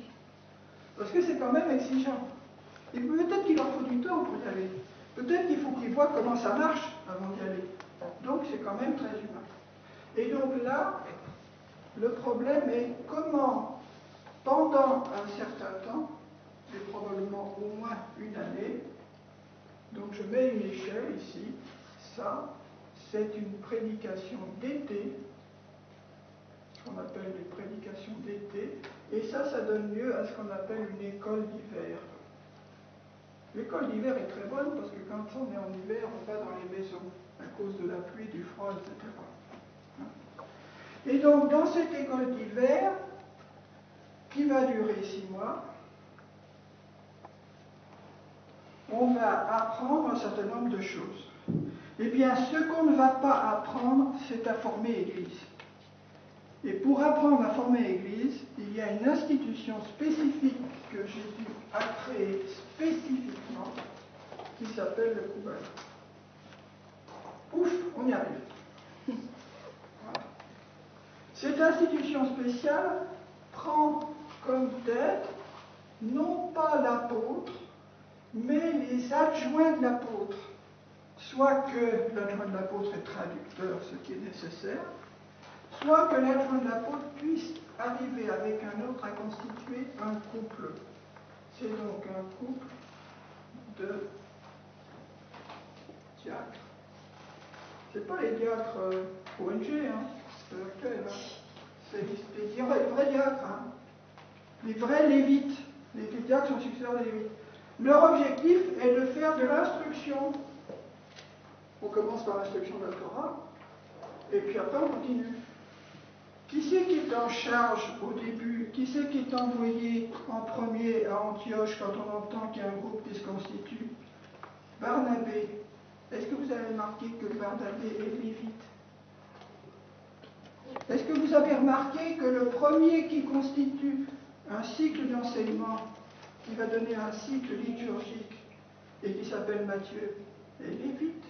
Parce que c'est quand même exigeant. Et peut-être qu'il leur faut du temps pour y aller. Peut-être qu'il faut qu'ils voient comment ça marche avant d'y aller. Donc c'est quand même très humain. Et donc là, le problème est comment, pendant un certain temps, et probablement au moins une année, donc je mets une échelle ici, ça, c'est une prédication d'été, ce qu'on appelle les prédications d'été, Et ça donne lieu à ce qu'on appelle une école d'hiver. L'école d'hiver est très bonne parce que quand on est en hiver, on va dans les maisons à cause de la pluie, du froid, etc. Et donc, dans cette école d'hiver, qui va durer 6 mois, on va apprendre un certain nombre de choses. Eh bien, ce qu'on ne va pas apprendre, c'est à former Église. Et pour apprendre à former Église, il y a une institution spécifique que Jésus a créée spécifiquement, qui s'appelle le Koubal. Ouf, on y arrive. Voilà. Cette institution spéciale prend comme tête non pas l'apôtre, mais les adjoints de l'apôtre. Soit que l'adjoint de l'apôtre est traducteur, ce qui est nécessaire, soit que l'adjoint de l'apôtre puisse arriver avec un autre à constituer un couple. C'est donc un couple de diacres. C'est pas les diacres ONG, c'est actuel. C'est les vrais diacres, les vrais lévites. Les diacres sont successeurs des lévites. Leur objectif est de faire de l'instruction. On commence par l'instruction de la Torah, et puis après on continue. Qui c'est qui est en charge au début? Qui c'est qui est envoyé en premier à Antioche quand on entend qu'il y a un groupe qui se constitue? Barnabé. Est-ce que vous avez remarqué que Barnabé est lévite? Est-ce que vous avez remarqué que le premier qui constitue un cycle d'enseignement, qui va donner un cycle liturgique, et qui s'appelle Matthieu, est lévite?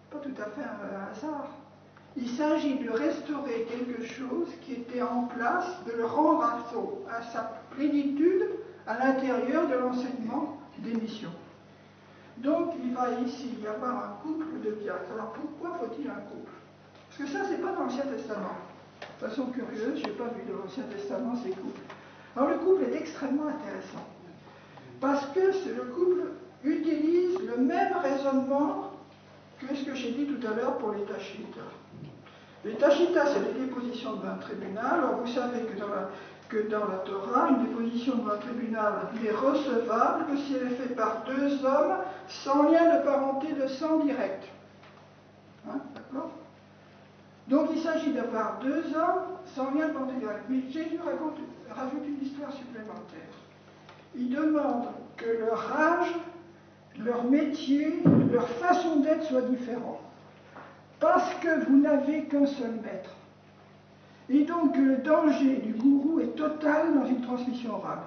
Pas tout à fait un hasard. Il s'agit de restaurer quelque chose qui était en place, de le rendre à sa plénitude à l'intérieur de l'enseignement des missions. Donc il va ici y avoir un couple de diacres. Alors pourquoi faut-il un couple? Parce que ça, c'est pas dans l'Ancien Testament. De façon curieuse, je n'ai pas vu dans l'Ancien Testament ces couples. Alors le couple est extrêmement intéressant. Parce que le couple utilise le même raisonnement que ce que j'ai dit tout à l'heure pour les Tachita. Les Tachita, c'est les dépositions devant un tribunal. Alors vous savez que dans la Torah, une déposition devant un tribunal n'est recevable que si elle est faite par 2 hommes sans lien de parenté de sang direct. D'accord? Donc il s'agit d'avoir 2 hommes sans lien de parenté direct. Mais Jésus rajoute une histoire supplémentaire. Il demande que leur âge, leur métier, leur façon d'être soient différents. Parce que vous n'avez qu'un seul maître. Et donc le danger du gourou est total dans une transmission orale.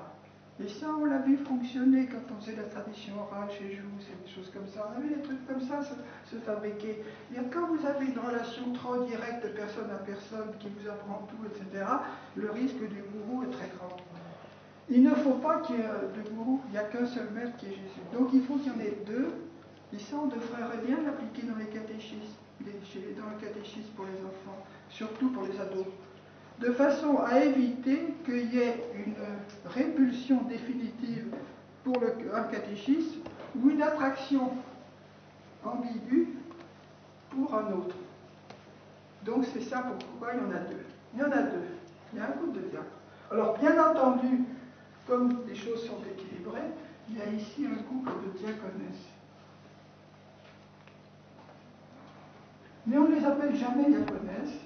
Et ça, on l'a vu fonctionner quand on faisait la tradition orale chez Joux, c'est des choses comme ça. On a vu des trucs comme ça se fabriquer. Et quand vous avez une relation trop directe de personne à personne qui vous apprend tout, etc., le risque du gourou est très grand. Il ne faut pas qu'il y ait de gourou, il n'y a qu'un seul maître qui est Jésus. Donc il faut qu'il y en ait 2. Et ça, on devrait bien l'appliquer dans les catéchismes, dans le catéchisme pour les enfants, surtout pour les ados, de façon à éviter qu'il y ait une répulsion définitive pour un catéchisme ou une attraction ambiguë pour un autre. Donc c'est ça pourquoi il y en a 2. Il y en a 2. Il y a un couple de diacres. Alors bien entendu, comme les choses sont équilibrées, il y a ici un couple de diaconesses. Mais on ne les appelle jamais diaconesses.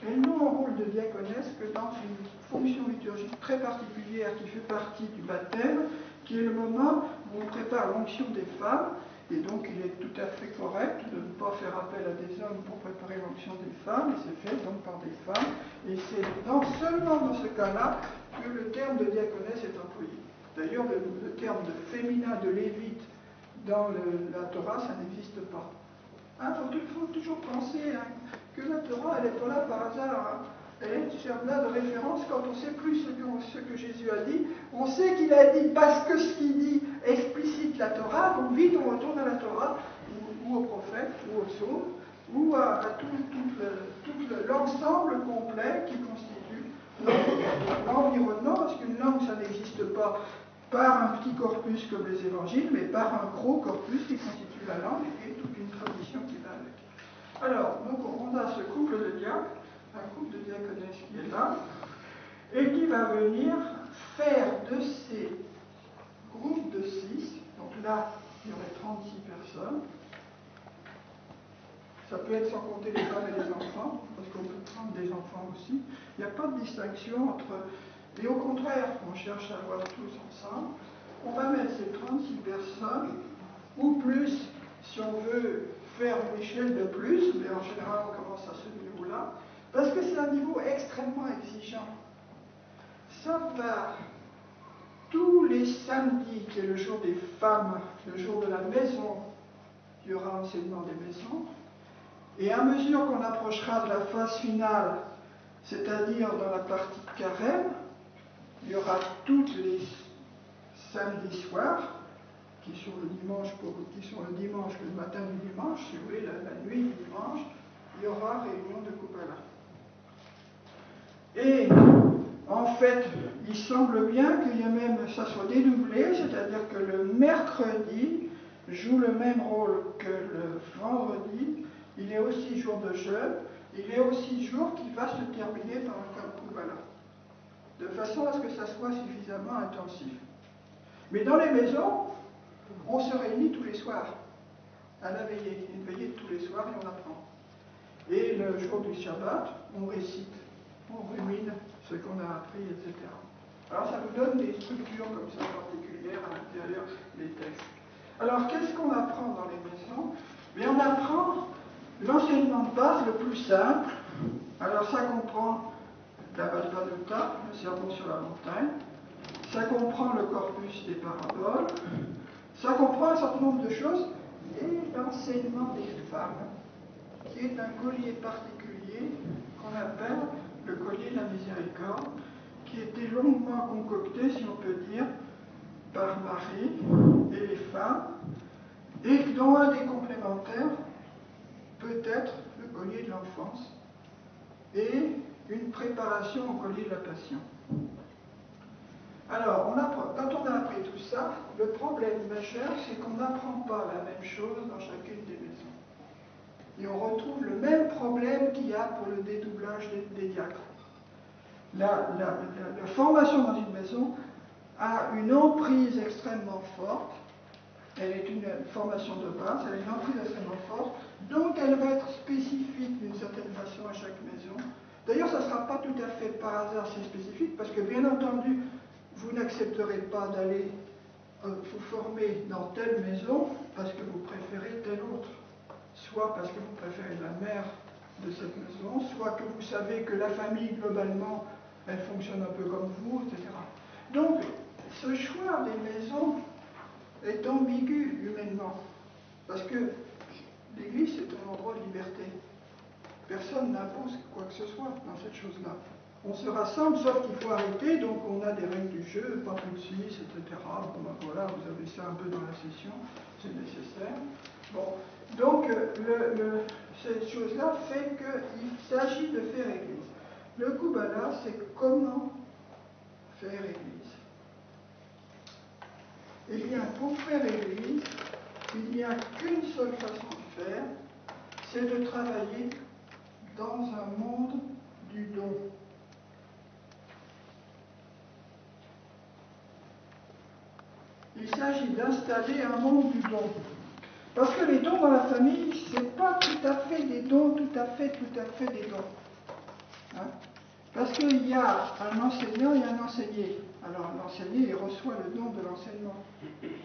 Elles n'ont un rôle de diaconesse que dans une fonction liturgique très particulière qui fait partie du baptême, qui est le moment où on prépare l'onction des femmes. Et donc il est tout à fait correct de ne pas faire appel à des hommes pour préparer l'onction des femmes, et c'est fait donc par des femmes. Et c'est seulement dans ce cas-là que le terme de diaconesse est employé. D'ailleurs, le terme de féminin, de lévite, dans la Torah, ça n'existe pas. Il faut toujours penser que la Torah, elle n'est pas là par hasard. Elle est là de référence quand on ne sait plus ce que Jésus a dit. On sait qu'il a dit parce que ce qu'il dit explicite la Torah, donc vite on retourne à la Torah, ou au prophète, ou au psaume, ou à tout l'ensemble complet qui constitue l'environnement, parce qu'une langue, ça n'existe pas par un petit corpus comme les évangiles, mais par un gros corpus qui constitue la langue et toute une tradition qui va avec. Alors, donc on a ce couple de diacres, un couple de diaconesses qui est là, et qui va venir faire de ces groupes de 6, donc là, il y aurait 36 personnes. Ça peut être sans compter les femmes et les enfants, parce qu'on peut prendre des enfants aussi. Il n'y a pas de distinction entre... Et au contraire, on cherche à voir tous ensemble. On va mettre ces 36 personnes, ou plus, si on veut faire une échelle de plus, mais en général on commence à ce niveau-là, parce que c'est un niveau extrêmement exigeant. Ça va tous les samedis, qui est le jour des femmes, le jour de la maison, il y aura enseignement des maisons. Et à mesure qu'on approchera de la phase finale, c'est-à-dire dans la partie carême, il y aura toutes les samedis soirs, qui sont le dimanche, le matin du dimanche, si vous voulez, la nuit du dimanche, il y aura réunion de Kupala. Et en fait, il semble bien qu'il y a même, ça soit dédoublé, c'est-à-dire que le mercredi joue le même rôle que le vendredi. Il est aussi jour de jeûne, il est aussi jour qui va se terminer par un Kupala, de façon à ce que ça soit suffisamment intensif. Mais dans les maisons, on se réunit tous les soirs, à la veillée, une veillée de tous les soirs, et on apprend. Et le jour du Shabbat, on récite, on rumine ce qu'on a appris, etc. Alors ça nous donne des structures comme ça particulières à l'intérieur des textes. Alors qu'est-ce qu'on apprend dans les maisons? Mais on apprend l'enseignement de base le plus simple. Alors ça comprend la Vajradutta, le sermon sur la montagne. Ça comprend le corpus des paraboles. Ça comprend un certain nombre de choses. Et l'enseignement des femmes, qui est un collier particulier qu'on appelle le collier de la miséricorde, qui a été longuement concocté, si on peut dire, par Marie et les femmes, et dont un des complémentaires peut être le collier de l'enfance et une préparation au collier de la passion. Alors, quand on a appris tout ça, le problème majeur, c'est qu'on n'apprend pas la même chose dans chacune des maisons. Et on retrouve le même problème qu'il y a pour le dédoublage des diacres. La formation dans une maison a une emprise extrêmement forte. Elle est une formation de base, elle a une emprise extrêmement forte, donc elle va être spécifique d'une certaine façon à chaque maison. D'ailleurs, ça ne sera pas tout à fait par hasard si spécifique, parce que bien entendu, vous n'accepterez pas d'aller vous former dans telle maison parce que vous préférez telle autre. Soit parce que vous préférez la mère de cette maison, soit que vous savez que la famille, globalement, elle fonctionne un peu comme vous, etc. Donc, ce choix des maisons est ambigu humainement, parce que l'Église, c'est un endroit de liberté. Personne n'impose quoi que ce soit dans cette chose-là. On se rassemble, sauf qu'il faut arrêter, donc on a des règles du jeu, pas plus de 6, etc. Bon, ben voilà, vous avez ça un peu dans la session, c'est nécessaire. Bon, donc cette chose-là fait qu'il s'agit de faire Église. Le Kubala, c'est comment faire Église. Eh bien, pour faire Église, il n'y a qu'une seule façon de faire, c'est de travailler dans un monde du don. Il s'agit d'installer un monde du don. Parce que les dons dans la famille, ce n'est pas tout à fait des dons, tout à fait des dons. Hein? Parce qu'il y a un enseignant et un enseigné. Alors l'enseigné, il reçoit le don de l'enseignement.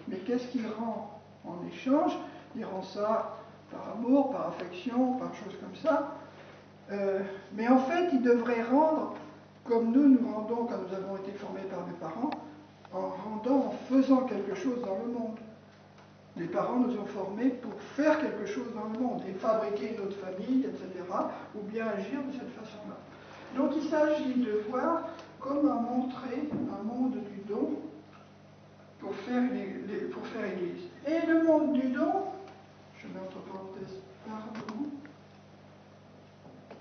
Mais qu'est-ce qu'il rend en échange? Il rend ça par amour, par affection, par choses comme ça. Mais en fait, il devrait rendre comme nous rendons quand nous avons été formés par nos parents, en faisant quelque chose dans le monde. Les parents nous ont formés pour faire quelque chose dans le monde et fabriquer notre famille, etc., ou bien agir de cette façon-là. Donc il s'agit de voir comment montrer un monde du don pour faire Église. Et le monde du don, je mets entre parenthèses, pardon,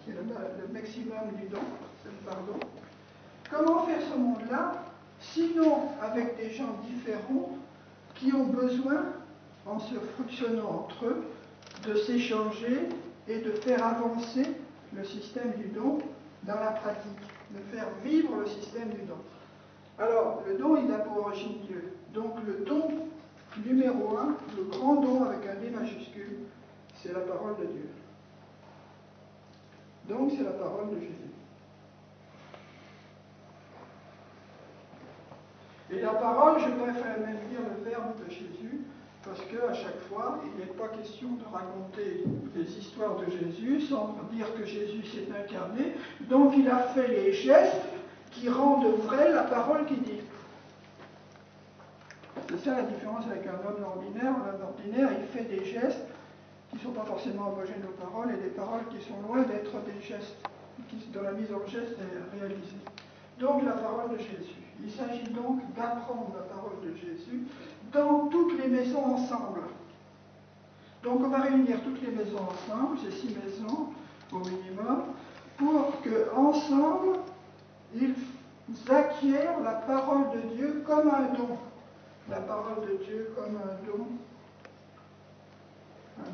qui est le maximum du don, c'est le pardon. Comment faire ce monde-là, sinon avec des gens différents qui ont besoin, en se frictionnant entre eux, de s'échanger et de faire avancer le système du don dans la pratique. de faire vivre le système du don. Alors, le don, il a pour origine Dieu. Donc, le don numéro un, le grand don avec un D majuscule, c'est la parole de Dieu. Donc, c'est la parole de Jésus. Et la parole, je préfère même dire le verbe de Jésus, parce qu'à chaque fois, il n'est pas question de raconter les histoires de Jésus sans dire que Jésus s'est incarné. Donc, il a fait les gestes qui rendent vraie la parole qu'il dit. C'est ça la différence avec un homme ordinaire. Un homme ordinaire, il fait des gestes qui ne sont pas forcément homogènes aux paroles et des paroles qui sont loin d'être des gestes, qui, dans la mise en geste, est réalisée. Donc la parole de Jésus. Il s'agit donc d'apprendre la parole de Jésus dans toutes les maisons ensemble. Donc on va réunir toutes les maisons ensemble, ces 6 maisons au minimum, pour qu'ensemble, ils acquièrent la parole de Dieu comme un don. La parole de Dieu comme un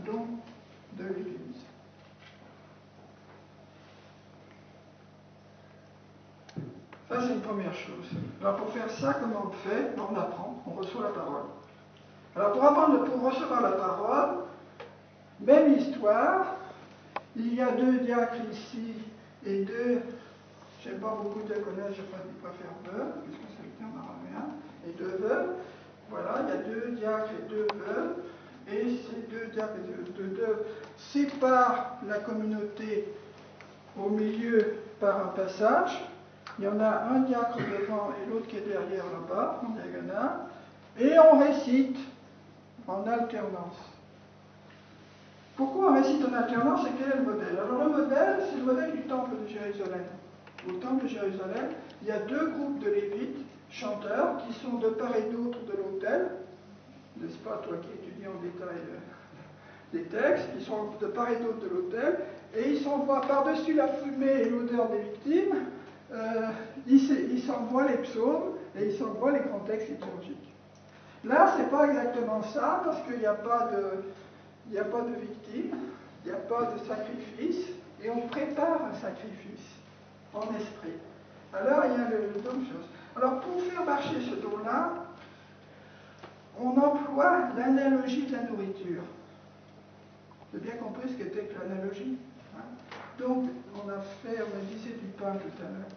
don de l'Église. Ça, c'est une première chose. Alors, pour faire ça, comment on fait? On apprend, on reçoit la parole. Alors, pour recevoir la parole, même histoire, il y a 2 diacres ici et 2, j'aime pas beaucoup diaconesse, je préfère veuves, puisque c'est le terme araméen, et 2 veuves. Voilà, il y a 2 diacres et 2 veuves, et ces 2 diacres et 2 veuves séparent la communauté au milieu par un passage. Il y en a un diacre devant et l'autre qui est derrière là-bas, en diagonale, et on récite en alternance. Pourquoi on récite en alternance et quel est le modèle? Alors le modèle, c'est le modèle du temple de Jérusalem. Au temple de Jérusalem, il y a 2 groupes de lévites, chanteurs, qui sont de part et d'autre de l'autel, n'est-ce pas, toi qui étudies en détail les textes, ils sont de part et d'autre de l'autel, et ils s'envoient par-dessus la fumée et l'odeur des victimes, ils s'envoient les psaumes et ils s'envoient les grands textes liturgiques. Là, c'est pas exactement ça, parce qu'il n'y a pas de victimes, il n'y a pas de sacrifice, et on prépare un sacrifice en esprit. Alors, il y a le don de choses. Alors, pour faire marcher ce don-là, on emploie l'analogie de la nourriture. Vous avez bien compris ce qu'était que l'analogie, hein? Donc, on disait du pain tout à l'heure.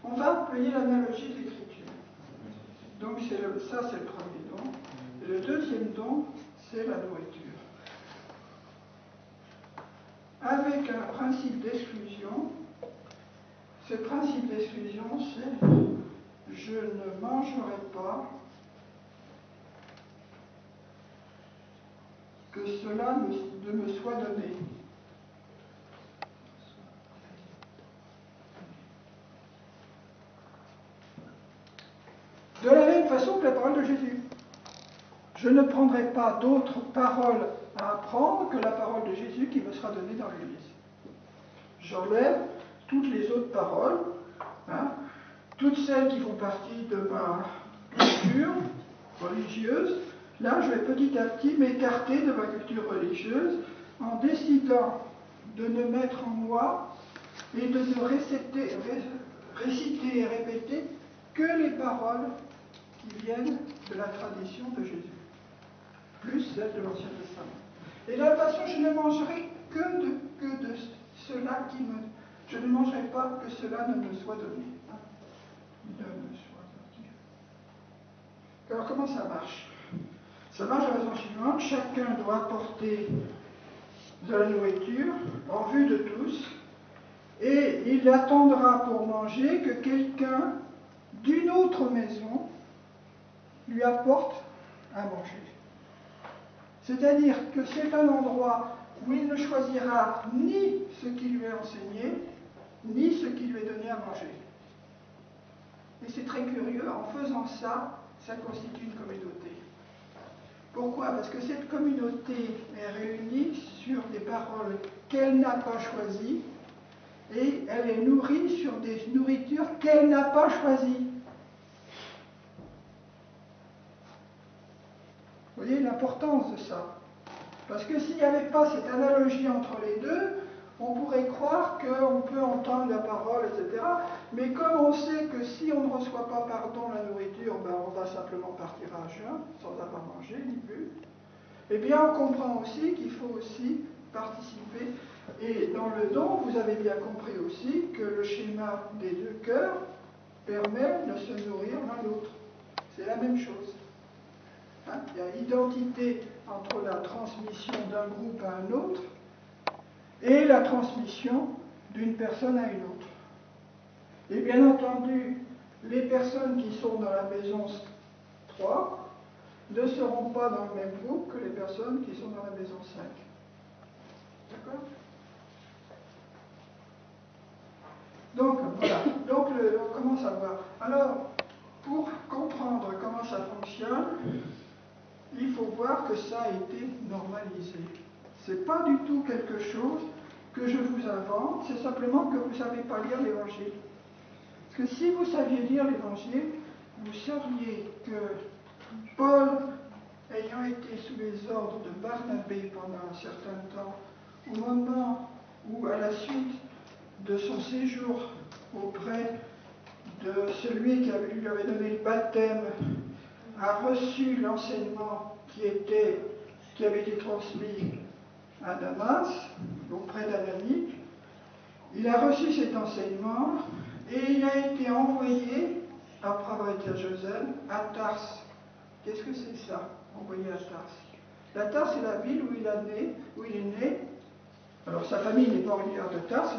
On va employer l'analogie de l'écriture. Donc, ça, c'est le premier don. Et le deuxième don, c'est la nourriture. Avec un principe d'exclusion. Ce principe d'exclusion, c'est « je ne mangerai pas que cela ne me soit donné ». De la même façon que la parole de Jésus. Je ne prendrai pas d'autres paroles à apprendre que la parole de Jésus qui me sera donnée dans l'Église. J'enlève toutes les autres paroles, hein, toutes celles qui font partie de ma culture religieuse. Là, je vais petit à petit m'écarter de ma culture religieuse en décidant de ne mettre en moi et de ne réciter et répéter que les paroles qui viennent de la tradition de Jésus, plus celles de l'Ancien Testament. Et de la façon, je ne mangerai que de cela je ne mangerai pas que cela ne me soit donné. Alors comment ça marche? Ça marche de la façon suivante, chacun doit apporter de la nourriture en vue de tous, et il attendra pour manger que quelqu'un d'une autre maison lui apporte à manger. C'est-à-dire que c'est un endroit où il ne choisira ni ce qui lui est enseigné, ni ce qui lui est donné à manger. Et c'est très curieux, en faisant ça, ça constitue une communauté. Pourquoi? Parce que cette communauté est réunie sur des paroles qu'elle n'a pas choisies, et elle est nourrie sur des nourritures qu'elle n'a pas choisies. Vous voyez l'importance de ça. Parce que s'il n'y avait pas cette analogie entre les deux, on pourrait croire qu'on peut entendre la parole, etc. Mais comme on sait que si on ne reçoit pas pardon la nourriture, ben on va simplement partir à jeun, sans avoir mangé ni bu, eh bien on comprend aussi qu'il faut aussi participer. Et dans le don, vous avez bien compris aussi que le schéma des deux cœurs permet de se nourrir l'un l'autre. C'est la même chose. Hein, il y a identité entre la transmission d'un groupe à un autre et la transmission d'une personne à une autre. Et bien entendu, les personnes qui sont dans la maison 3 ne seront pas dans le même groupe que les personnes qui sont dans la maison 5. D'accord? Donc, voilà. Donc, on commence à voir. Alors, pour comprendre comment ça fonctionne, il faut voir que ça a été normalisé. Ce n'est pas du tout quelque chose que je vous invente, c'est simplement que vous ne savez pas lire l'Évangile. Parce que si vous saviez lire l'Évangile, vous sauriez que Paul, ayant été sous les ordres de Barnabé pendant un certain temps, au moment où, à la suite de son séjour auprès de celui qui lui avait donné le baptême, a reçu l'enseignement qui avait été transmis à Damas, auprès d'Ananias. Il a reçu cet enseignement et il a été envoyé, après avoir été à Jérusalem, à Tars. Qu'est-ce que c'est ça, envoyé à Tars? La Tars, c'est la ville où il est né. Alors sa famille n'est pas originaire de Tars,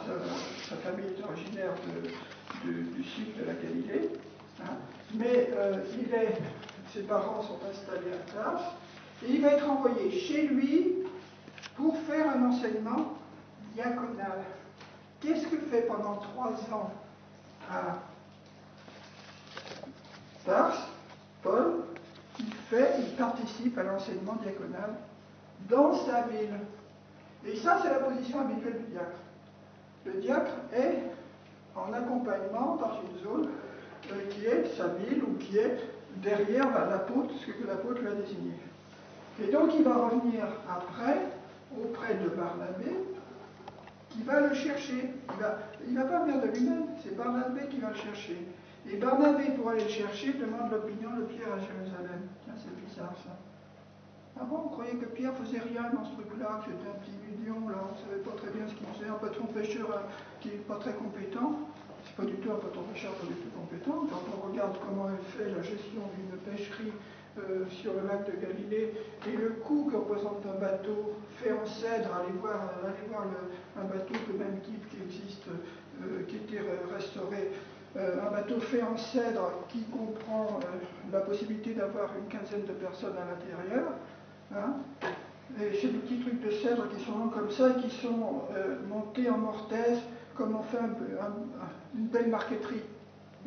sa famille est originaire du sud de la Galilée. Hein, mais ses parents sont installés à Tars, et il va être envoyé chez lui pour faire un enseignement diaconal. Qu'est-ce que fait pendant 3 ans à Tars, Paul? Il participe à l'enseignement diaconal dans sa ville. Et ça, c'est la position habituelle du diacre. Le diacre est en accompagnement dans une zone qui est sa ville ou qui est derrière l'apôtre, ce que l'apôtre lui a désigné. Et donc il va revenir après, auprès de Barnabé, qui va le chercher. Il ne va pas venir de lui-même, c'est Barnabé qui va le chercher. Et Barnabé, pour aller le chercher, demande l'opinion de Pierre à Jérusalem. Tiens, c'est bizarre ça. Ah bon, vous croyez que Pierre faisait rien dans ce truc-là, que c'était un petit idiot, là, on ne savait pas très bien ce qu'il faisait, un patron pêcheur qui n'est pas très compétent. C'est pas du tout un patron pêcheur pas du tout compétent. Quand on regarde comment elle fait la gestion d'une pêcherie sur le lac de Galilée et le coût que représente un bateau fait en cèdre, allez voir un bateau de même type qui existe, qui était restauré, un bateau fait en cèdre qui comprend la possibilité d'avoir une quinzaine de personnes à l'intérieur. Hein, et c'est des petits trucs de cèdre qui sont comme ça et qui sont montés en mortaise comme on fait une belle marqueterie.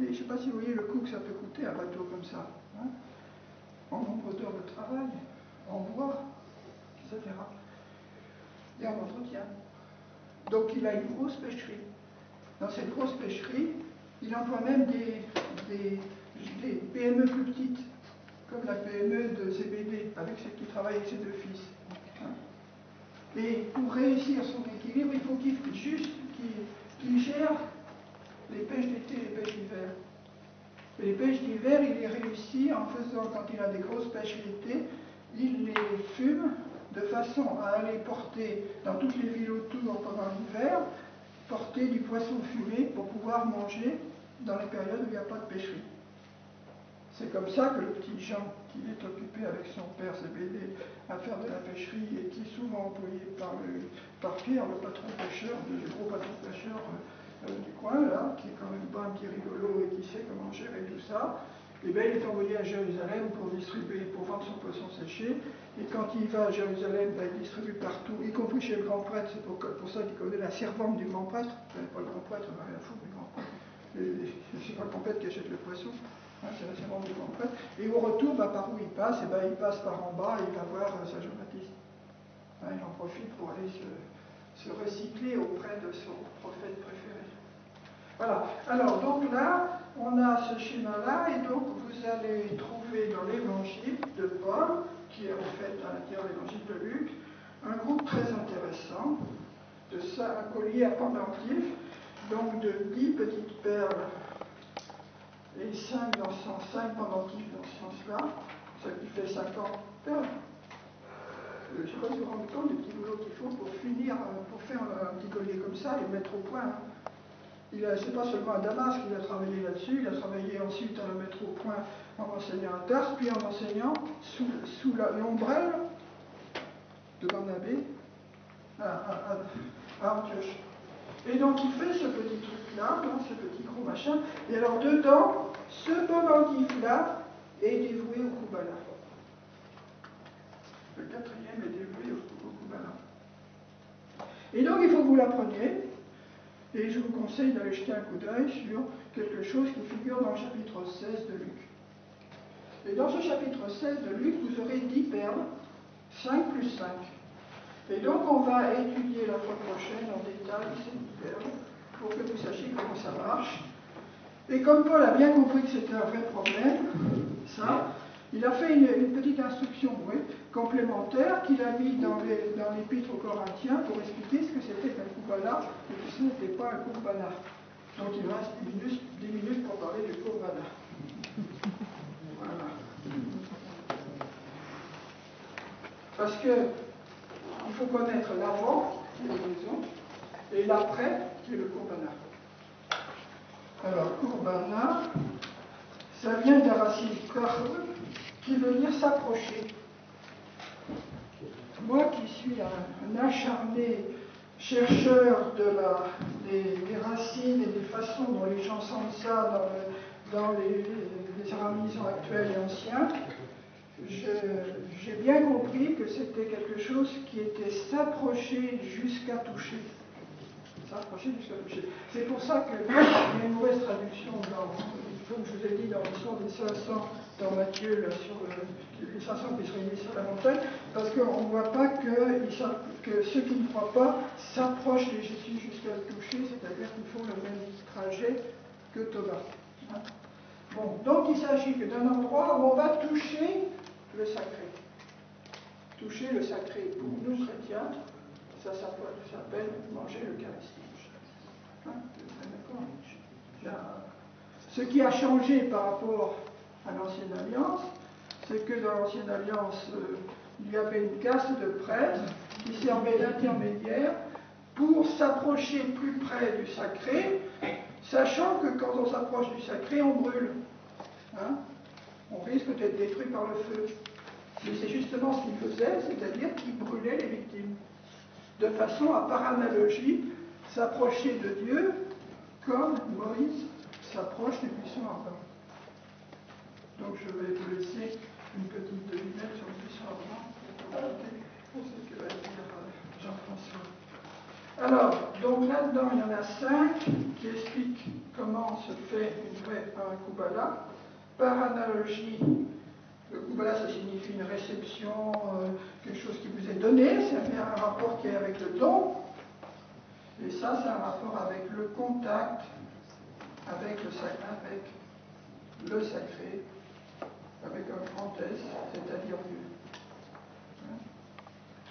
Et je ne sais pas si vous voyez le coût que ça peut coûter un bateau comme ça. Hein, en nombre d'heures de travail, en bois, etc. Et en entretien. Donc il a une grosse pêcherie. Dans cette grosse pêcherie, il emploie même des PME plus petites, comme la PME de CBD, avec celle qui travaille avec ses 2 fils. Hein. Et pour réussir son équilibre, il faut qu'il gère les pêches d'été et les pêches d'hiver. Et les pêches d'hiver, il les réussit en faisant, quand il a des grosses pêches l'été, il les fume de façon à aller porter dans toutes les villes autour pendant l'hiver, porter du poisson fumé pour pouvoir manger dans les périodes où il n'y a pas de pêcherie. C'est comme ça que le petit Jean, qui est occupé avec son père CBD à faire de la pêcherie et qui est souvent employé par Pierre, le patron pêcheur, le gros patron pêcheur du coin, là, qui est quand même pas un petit rigolo et qui sait comment gérer tout ça, et bien il est envoyé à Jérusalem pour vendre son poisson séché. Et quand il va à Jérusalem, ben, il distribue partout, y compris chez le grand prêtre. C'est pour ça qu'il connaît la servante du grand prêtre. Pas le grand prêtre, on n'a rien à foutre du grand prêtre. C'est pas le grand prêtre qui achète le poisson. Hein, c'est la servante du grand prêtre. Et au retour, ben, par où il passe? Et ben, il passe par en bas et il va voir Saint Jean-Baptiste. Hein, il en profite pour aller se recycler auprès de son prophète préféré. Voilà. Alors, donc là, on a ce schéma-là, et donc vous allez trouver dans l'évangile de Paul, qui est en fait à l'intérieur de l'évangile de Luc, un groupe très intéressant, un collier à pendentif, donc de 10 petites perles et 5 dans ce sens, 5 pendentifs dans ce sens-là, ce qui fait 50 perles. Je ne sais pas si vous vous rendez compte du petit boulot qu'il faut pour finir, pour faire un petit collier comme ça et le mettre au point. Hein. C'est pas seulement à Damas qu'il a travaillé là-dessus, il a travaillé ensuite à le mettre au point en enseignant à Tarse, puis en enseignant sous l'ombrelle de Barnabé à Antioche. Et donc il fait ce petit truc-là, ce petit gros machin, et alors dedans, ce pendentif-là est dévoué au Kubala. Le quatrième est dévoué au Kubala. Et donc il faut que vous l'appreniez, et je vous conseille d'aller jeter un coup d'œil sur quelque chose qui figure dans le chapitre 16 de Luc. Et dans ce chapitre 16 de Luc, vous aurez 10 perles, 5 plus 5. Et donc on va étudier la fois prochaine en détail ces 10 perles, pour que vous sachiez comment ça marche. Et comme Paul a bien compris que c'était un vrai problème, ça, il a fait une petite instruction complémentaire qu'il a mis dans l'épître aux Corinthiens pour expliquer ce que c'était qu'un Kubala et que ce n'était pas un Kurbana. Donc il reste 10 minutes pour parler du Kurbana. Voilà. Parce que il faut connaître l'avant, qui est la maison, et l'après, qui est le Kurbana. Alors, Kurbana, ça vient de la racine Karb, qui veut dire s'approcher. Moi qui suis un acharné chercheur des racines et des façons dont les gens sentent ça dans les aramisants actuels et anciens, j'ai bien compris que c'était quelque chose qui était s'approcher jusqu'à toucher. S'approcher jusqu'à toucher. C'est pour ça qu'il y a une mauvaise traduction comme je vous ai dit, dans l'histoire des 500 dans Matthieu, sur les 500 qui se réunissent sur la montagne, parce qu'on ne voit pas que ceux qui ne croient pas s'approchent de Jésus jusqu'à le toucher, c'est-à-dire qu'ils font le même trajet que Thomas. Hein. Bon, donc il s'agit que d'un endroit où on va toucher le sacré. Toucher le sacré, pour nous chrétiens, ça s'appelle manger l'Eucharistie. Hein, d'accord. Ce qui a changé par rapport à l'Ancienne Alliance, c'est que dans l'Ancienne Alliance, il y avait une caste de prêtres qui servait d'intermédiaire pour s'approcher plus près du sacré, sachant que quand on s'approche du sacré, on brûle. Hein? On risque d'être détruit par le feu. Mais c'est justement ce qu'il faisait, c'est-à-dire qu'il brûlait les victimes, de façon à, par analogie, s'approcher de Dieu comme Moïse s'approche du buisson ardent. Donc je vais vous laisser une petite devinette sur le buisson ardent pour ce que va dire Jean-François. Alors, donc là-dedans, il y en a 5 qui expliquent comment se fait un Kubala. Par analogie, le Kubala, ça signifie une réception, quelque chose qui vous est donné, c'est un rapport qui est avec le don. Et ça, c'est un rapport avec le contact, avec le sacré, avec un grand S, c'est-à-dire Dieu.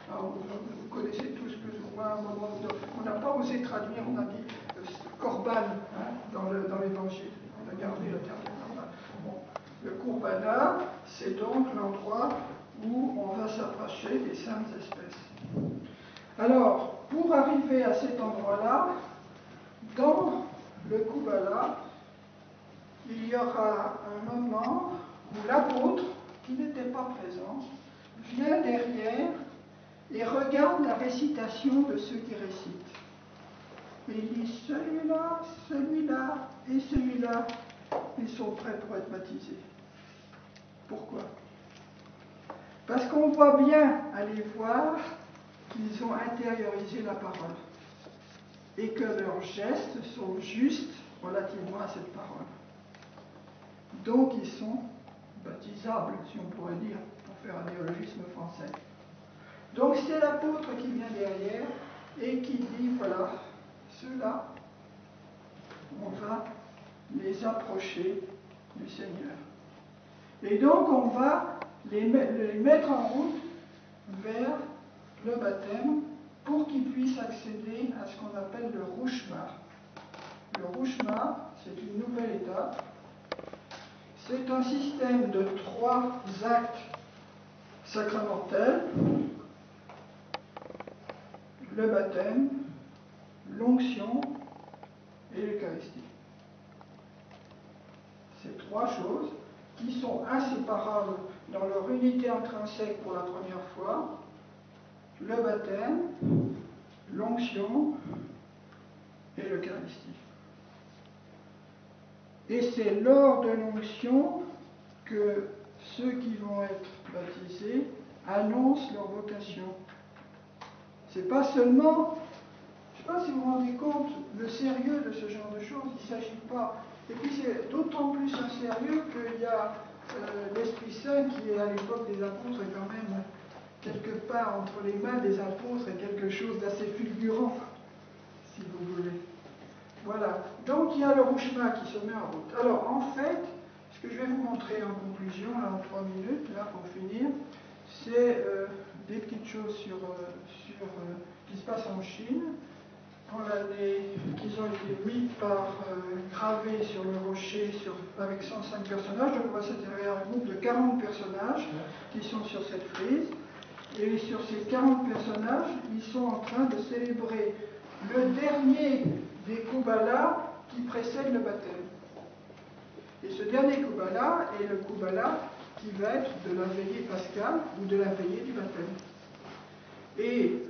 Alors, vous connaissez tous plus ou moins, on n'a pas osé traduire, on a dit Korban dans l'évangile, on a gardé le terme Korban. Bon. Le Kurbana, c'est donc l'endroit où on va s'approcher des saintes espèces. Alors, pour arriver à cet endroit-là, dans le Kubala, il y aura un moment où l'apôtre, qui n'était pas présent, vient derrière et regarde la récitation de ceux qui récitent. Et il dit celui-là, celui-là et celui-là, ils sont prêts pour être baptisés. Pourquoi? Parce qu'on voit bien à les voir qu'ils ont intériorisé la parole et que leurs gestes sont justes relativement à cette parole. Donc ils sont baptisables, si on pourrait dire, pour faire un néologisme français. Donc c'est l'apôtre qui vient derrière et qui dit, voilà, ceux-là, on va les approcher du Seigneur. Et donc on va les mettre en route vers le baptême pour qu'ils puissent accéder à ce qu'on appelle le rouchma. le Roushma, c'est une nouvelle étape. C'est un système de 3 actes sacramentels: le baptême, l'onction et l'Eucharistie. Ces 3 choses qui sont inséparables dans leur unité intrinsèque pour la première fois: le baptême, l'onction et l'Eucharistie. Et c'est lors de l'onction que ceux qui vont être baptisés annoncent leur vocation. C'est pas seulement, je ne sais pas si vous vous rendez compte le sérieux de ce genre de choses, il ne s'agit pas. Et puis c'est d'autant plus un sérieux qu'il y a l'Esprit Saint qui est à l'époque des apôtres est quand même quelque part entre les mains des apôtres est quelque chose d'assez fulgurant, si vous voulez. Voilà. Donc il y a le Roushma qui se met en route. Alors en fait, ce que je vais vous montrer en conclusion, là en 3 minutes, là pour finir, c'est des petites choses qui se passent en Chine, qu'ils ont été mis gravés sur le rocher avec 105 personnages. Donc on va s'intéresser à un groupe de 40 personnages qui sont sur cette frise. Et sur ces 40 personnages, ils sont en train de célébrer le dernier des Kubbala qui précède le baptême. Et ce dernier Kubbala est le Kubbala qui va être de la veillée pascale ou de la veillée du baptême. Et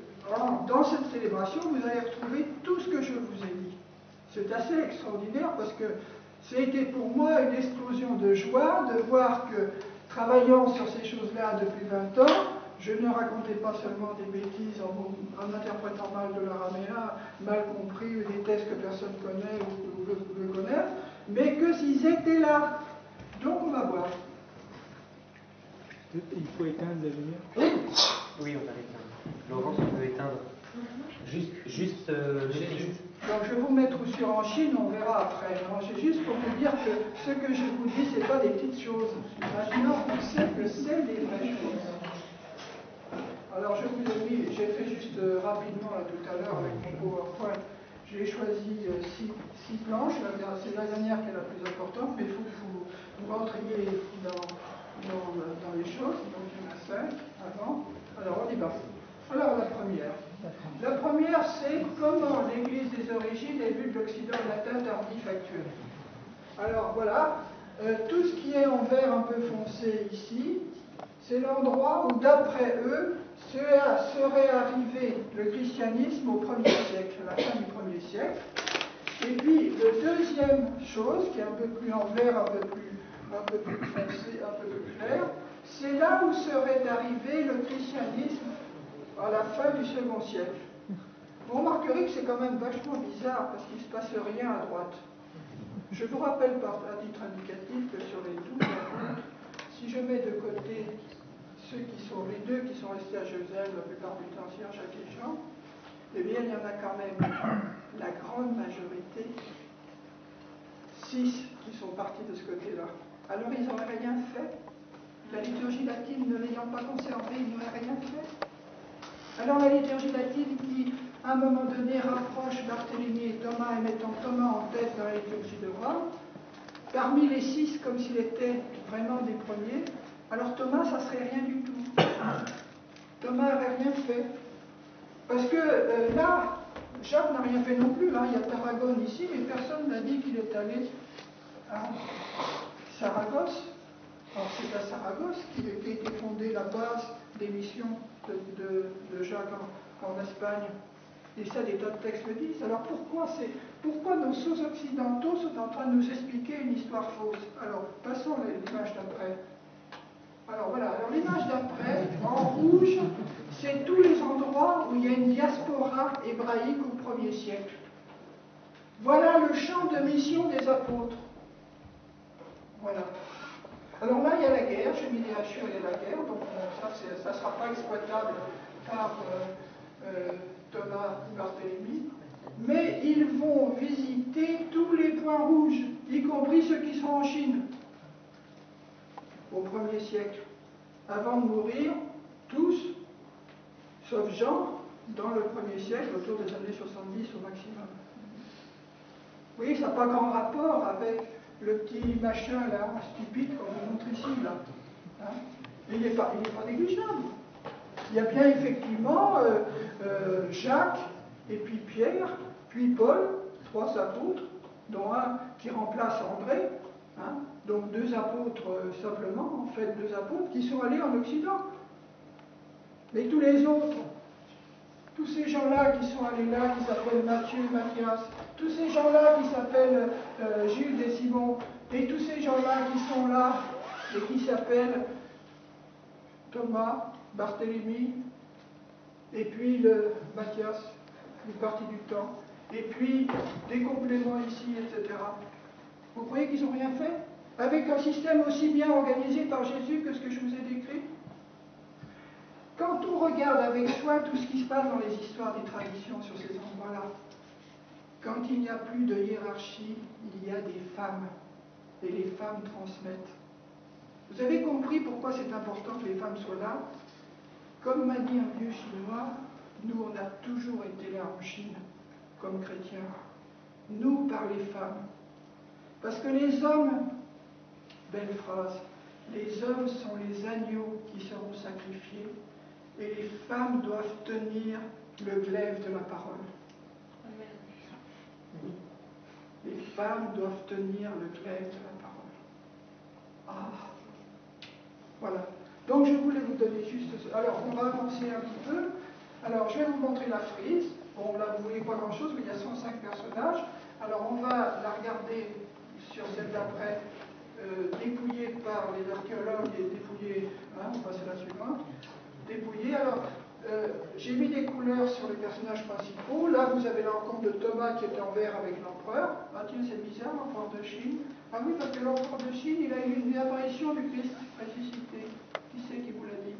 dans cette célébration, vous allez retrouver tout ce que je vous ai dit. C'est assez extraordinaire parce que ça a été pour moi une explosion de joie de voir que, travaillant sur ces choses-là depuis 20 ans, je ne racontais pas seulement des bêtises en interprétant mal de l'araméen, mal compris, ou des textes que personne connaît ou veut connaître, mais que s'ils étaient là. Donc on va voir. Il faut éteindre la lumière. Oui, on va l'éteindre. Laurence, on peut éteindre. Juste le Christ. Donc je vais vous mettre sur en Chine, on verra après. C'est juste pour vous dire que ce que je vous dis, ce n'est pas des petites choses. Maintenant, on sait que c'est des vraies choses. Alors je vous ai mis, j'ai fait juste rapidement là, tout à l'heure avec mon PowerPoint, j'ai choisi 6 planches, c'est la dernière qui est la plus importante, mais il faut que vous rentriez dans les choses, donc il y en a 5 avant. Alors on y va. Alors la première. La première, c'est comment l'Église des origines est vue de l'Occident latin tardif actuel. Alors voilà, tout ce qui est en vert un peu foncé ici, c'est l'endroit où, d'après eux, serait arrivé le christianisme au 1er siècle, à la fin du 1er siècle. Et puis, la deuxième chose, qui est un peu plus en vert, un peu plus foncé, un peu plus clair, c'est là où serait arrivé le christianisme à la fin du 2e siècle. Vous remarquerez que c'est quand même vachement bizarre, parce qu'il ne se passe rien à droite. Je vous rappelle à titre indicatif que sur les 12 apôtres, si je mets de côté les 2 qui sont restés à Jérusalem la plupart du temps, Jacques et Jean, eh bien il y en a quand même la grande majorité, 6 qui sont partis de ce côté-là. Alors ils n'auraient rien fait. La liturgie latine ne l'ayant pas conservée, ils n'auraient rien fait. Alors la liturgie latine qui, à un moment donné, rapproche Barthélemy et Thomas, et mettant Thomas en tête dans la liturgie de Rome, parmi les 6, comme s'il était vraiment des premiers, alors Thomas, ça serait rien du tout. Thomas n'aurait rien fait. Parce que là, Jacques n'a rien fait non plus. Hein. Il y a Tarragone ici, mais personne n'a dit qu'il est allé à Saragosse. Alors c'est à Saragosse qu'a été fondée la base des missions de Jacques en Espagne. Et ça, des tas de textes le disent. Alors pourquoi nos sous-occidentaux sont en train de nous expliquer une histoire fausse? Alors, passons à l'image d'après. Alors voilà, alors l'image d'après, en rouge, c'est tous les endroits où il y a une diaspora hébraïque au 1er siècle. Voilà le champ de mission des apôtres. Voilà. Alors là, il y a la guerre, j'ai mis des hachures, il y a la guerre, donc ça ne sera pas exploitable par Thomas ou Barthélemy, mais ils vont visiter tous les points rouges, y compris ceux qui sont en Chine, au 1er siècle. Avant de mourir, tous, sauf Jean, dans le 1er siècle, autour des années 70 au maximum. Vous voyez, ça n'a pas grand rapport avec le petit machin là, stupide qu'on vous montre ici là. Hein, mais il n'est pas négligeable. Il y a bien effectivement Jacques, et puis Pierre, puis Paul, 3 apôtres, dont un qui remplace André, hein, donc 2 apôtres simplement, en fait 2 apôtres qui sont allés en Occident. Mais tous les autres, tous ces gens-là qui sont allés là, qui s'appellent Matthieu, Matthias, tous ces gens-là qui s'appellent Jules et Simon, et tous ces gens-là qui sont là et qui s'appellent Thomas, Barthélemy, et puis le Matthias, une partie du temps, et puis des compléments ici, etc. Vous croyez qu'ils n'ont rien fait? Avec un système aussi bien organisé par Jésus que ce que je vous ai décrit? Quand on regarde avec soin tout ce qui se passe dans les histoires des traditions sur ces endroits-là, quand il n'y a plus de hiérarchie, il y a des femmes, et les femmes transmettent. Vous avez compris pourquoi c'est important que les femmes soient là? Comme m'a dit un vieux chinois, nous on a toujours été là en Chine, comme chrétiens. Nous par les femmes. Parce que les hommes, belle phrase, les hommes sont les agneaux qui seront sacrifiés, et les femmes doivent tenir le glaive de la parole. Les femmes doivent tenir le glaive de la parole. Ah, voilà. Donc je voulais vous donner juste ça. Alors on va avancer un petit peu. Alors je vais vous montrer la frise. Bon là vous voyez pas grand chose, mais il y a 105 personnages. Alors on va la regarder sur celle d'après, dépouillée par les archéologues et dépouillée, hein, on passe à la suivante. Dépouillée. Alors j'ai mis des couleurs sur les personnages principaux. Là vous avez la rencontre de Thomas qui est en vert avec l'empereur. Ah tiens c'est bizarre, l'empereur de Chine. Ah oui parce que l'empereur de Chine il a eu une apparition du Christ ressuscité. Qui c'est qui vous l'a dit?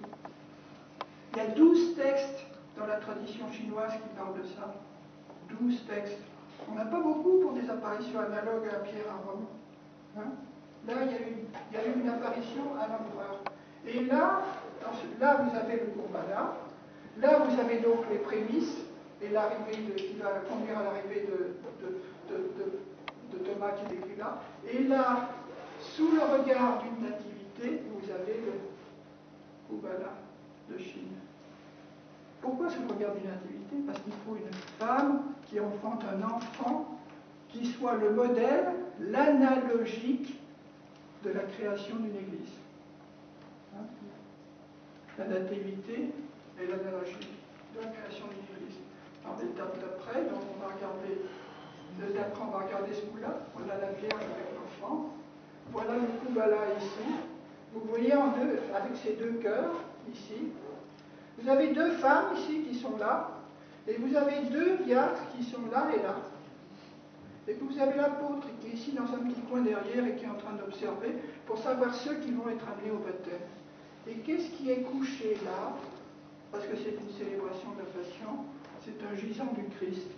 Il y a 12 textes dans la tradition chinoise qui parlent de ça. 12 textes. On n'a pas beaucoup pour des apparitions analogues à Pierre à Rome. Hein? Là, il y a eu une apparition à l'empereur. Et là, vous avez le Kumbhala. Là, vous avez donc les prémices et l'arrivée qui va conduire à l'arrivée de Thomas qui est décrit là. Et là, sous le regard d'une nativité, vous avez le Kumbhala de Chine. Pourquoi sous le regard d'une nativité? Parce qu'il faut une femme qui enfante un enfant qui soit le modèle, l'analogique de la création d'une église. Hein? La nativité et l'analogie de la création d'une église. Alors l'étape d'après, donc on va regarder, on va regarder ce coup-là. Voilà la Vierge avec l'enfant. Voilà le Kumbhala ici. Vous voyez en deux, avec ces 2 cœurs ici. Vous avez 2 femmes ici qui sont là, et vous avez 2 diacres qui sont là et là. Et puis vous avez l'apôtre qui est ici dans un petit coin derrière et qui est en train d'observer pour savoir ceux qui vont être amenés au baptême. Et qu'est-ce qui est couché là? Parce que c'est une célébration de la Passion, c'est un gisant du Christ.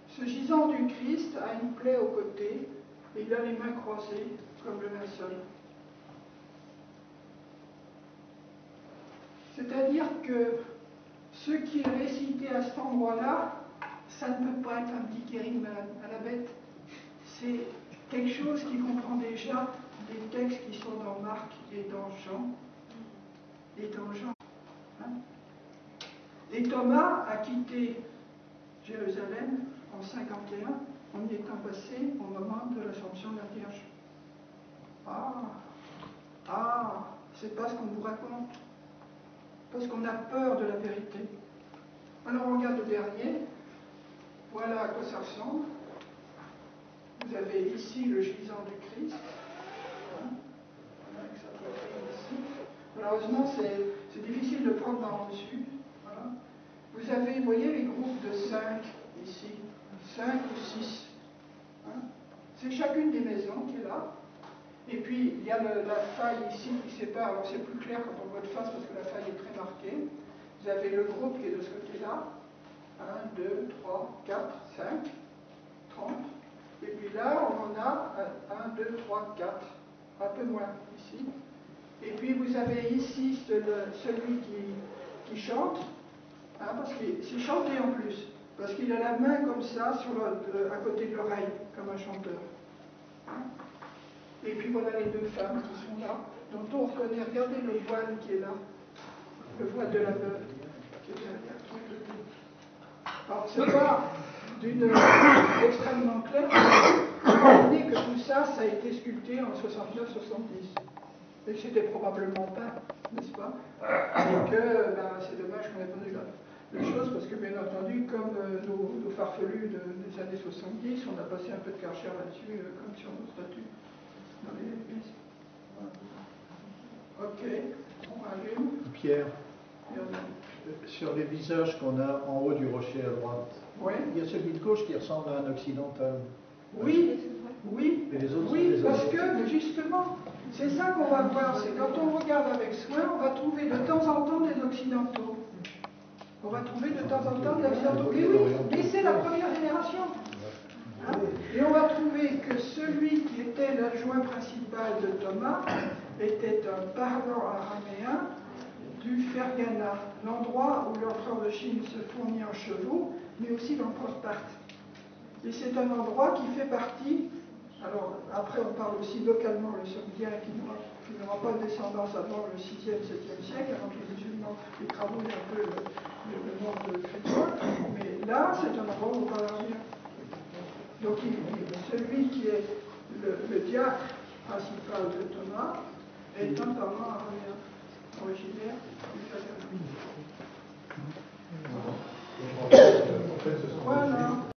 Ce gisant du Christ a une plaie au côté et il a les mains croisées comme le linceul. C'est-à-dire que ce qui est récité à cet endroit-là, ça ne peut pas être un petit kérigme à la bête. C'est quelque chose qui comprend déjà des textes qui sont dans Marc et dans Jean. Hein? Et Thomas a quitté Jérusalem en 51, en y étant passé au moment de l'Assomption de la Vierge. C'est pas ce qu'on vous raconte. Parce qu'on a peur de la vérité. Alors on regarde le dernier. Voilà à quoi ça ressemble. Vous avez ici le gisant du Christ. Hein, avec sa poitrine ici. Malheureusement, c'est difficile de prendre par dessus. Voilà. Vous avez, vous voyez, les groupes de 5 ici. 5 ou 6. Hein. C'est chacune des maisons qui est là. Et puis, il y a la faille ici qui sépare. Alors, c'est plus clair quand on voit de face parce que la faille est très marquée. Vous avez le groupe qui est de ce côté-là. 1, 2, 3, 4, 5, 30. Et puis là, on en a 1, 2, 3, 4. Un peu moins ici. Et puis, vous avez ici celui qui chante. Hein, parce que c'est chanté en plus. Parce qu'il a la main comme ça, à côté de l'oreille. comme un chanteur. Hein? Et puis voilà les deux femmes qui sont là, dont on reconnaît, regardez le voile qui est là, le voile de la veuve, qui est derrière, qui est à côté. Alors c'est pas extrêmement clair, mais que tout ça, ça a été sculpté en 69-70. Et que c'était probablement peint, n'est-ce pas? Et que c'est dommage qu'on ait pas eu la chose, parce que bien entendu, comme nos farfelus des années 70, on a passé un peu de Karcher là-dessus, comme sur nos statues dans les églises. Voilà. Ok, on rallume. Pierre, sur les visages qu'on a en haut du rocher à droite, ouais. Il y a celui de gauche qui ressemble à un occidental. Oui, oui, et les autres oui, sont des parce que justement, c'est ça qu'on va voir, c'est quand on regarde avec soin, on va trouver de temps en temps des occidentaux. On va trouver de temps en temps des occidentaux. Mais oui, mais c'est la première génération. Hein? Et on va trouver que celui qui était l'adjoint principal de Thomas était un parlant araméen du Ferghana, l'endroit où l'empereur de Chine se fournit en chevaux, mais aussi l'empereur Parthe. Et c'est un endroit qui fait partie, alors après on parle aussi localement le Saoudien qui n'aura pas de descendance avant le 6e, 7e siècle, avant que les musulmans écrabouillent un peu le monde chrétien, mais là c'est un endroit où on parle araméen. Donc celui qui est le diacre principal de Thomas est un parlant araméen, originaire du Ferghana. Voilà.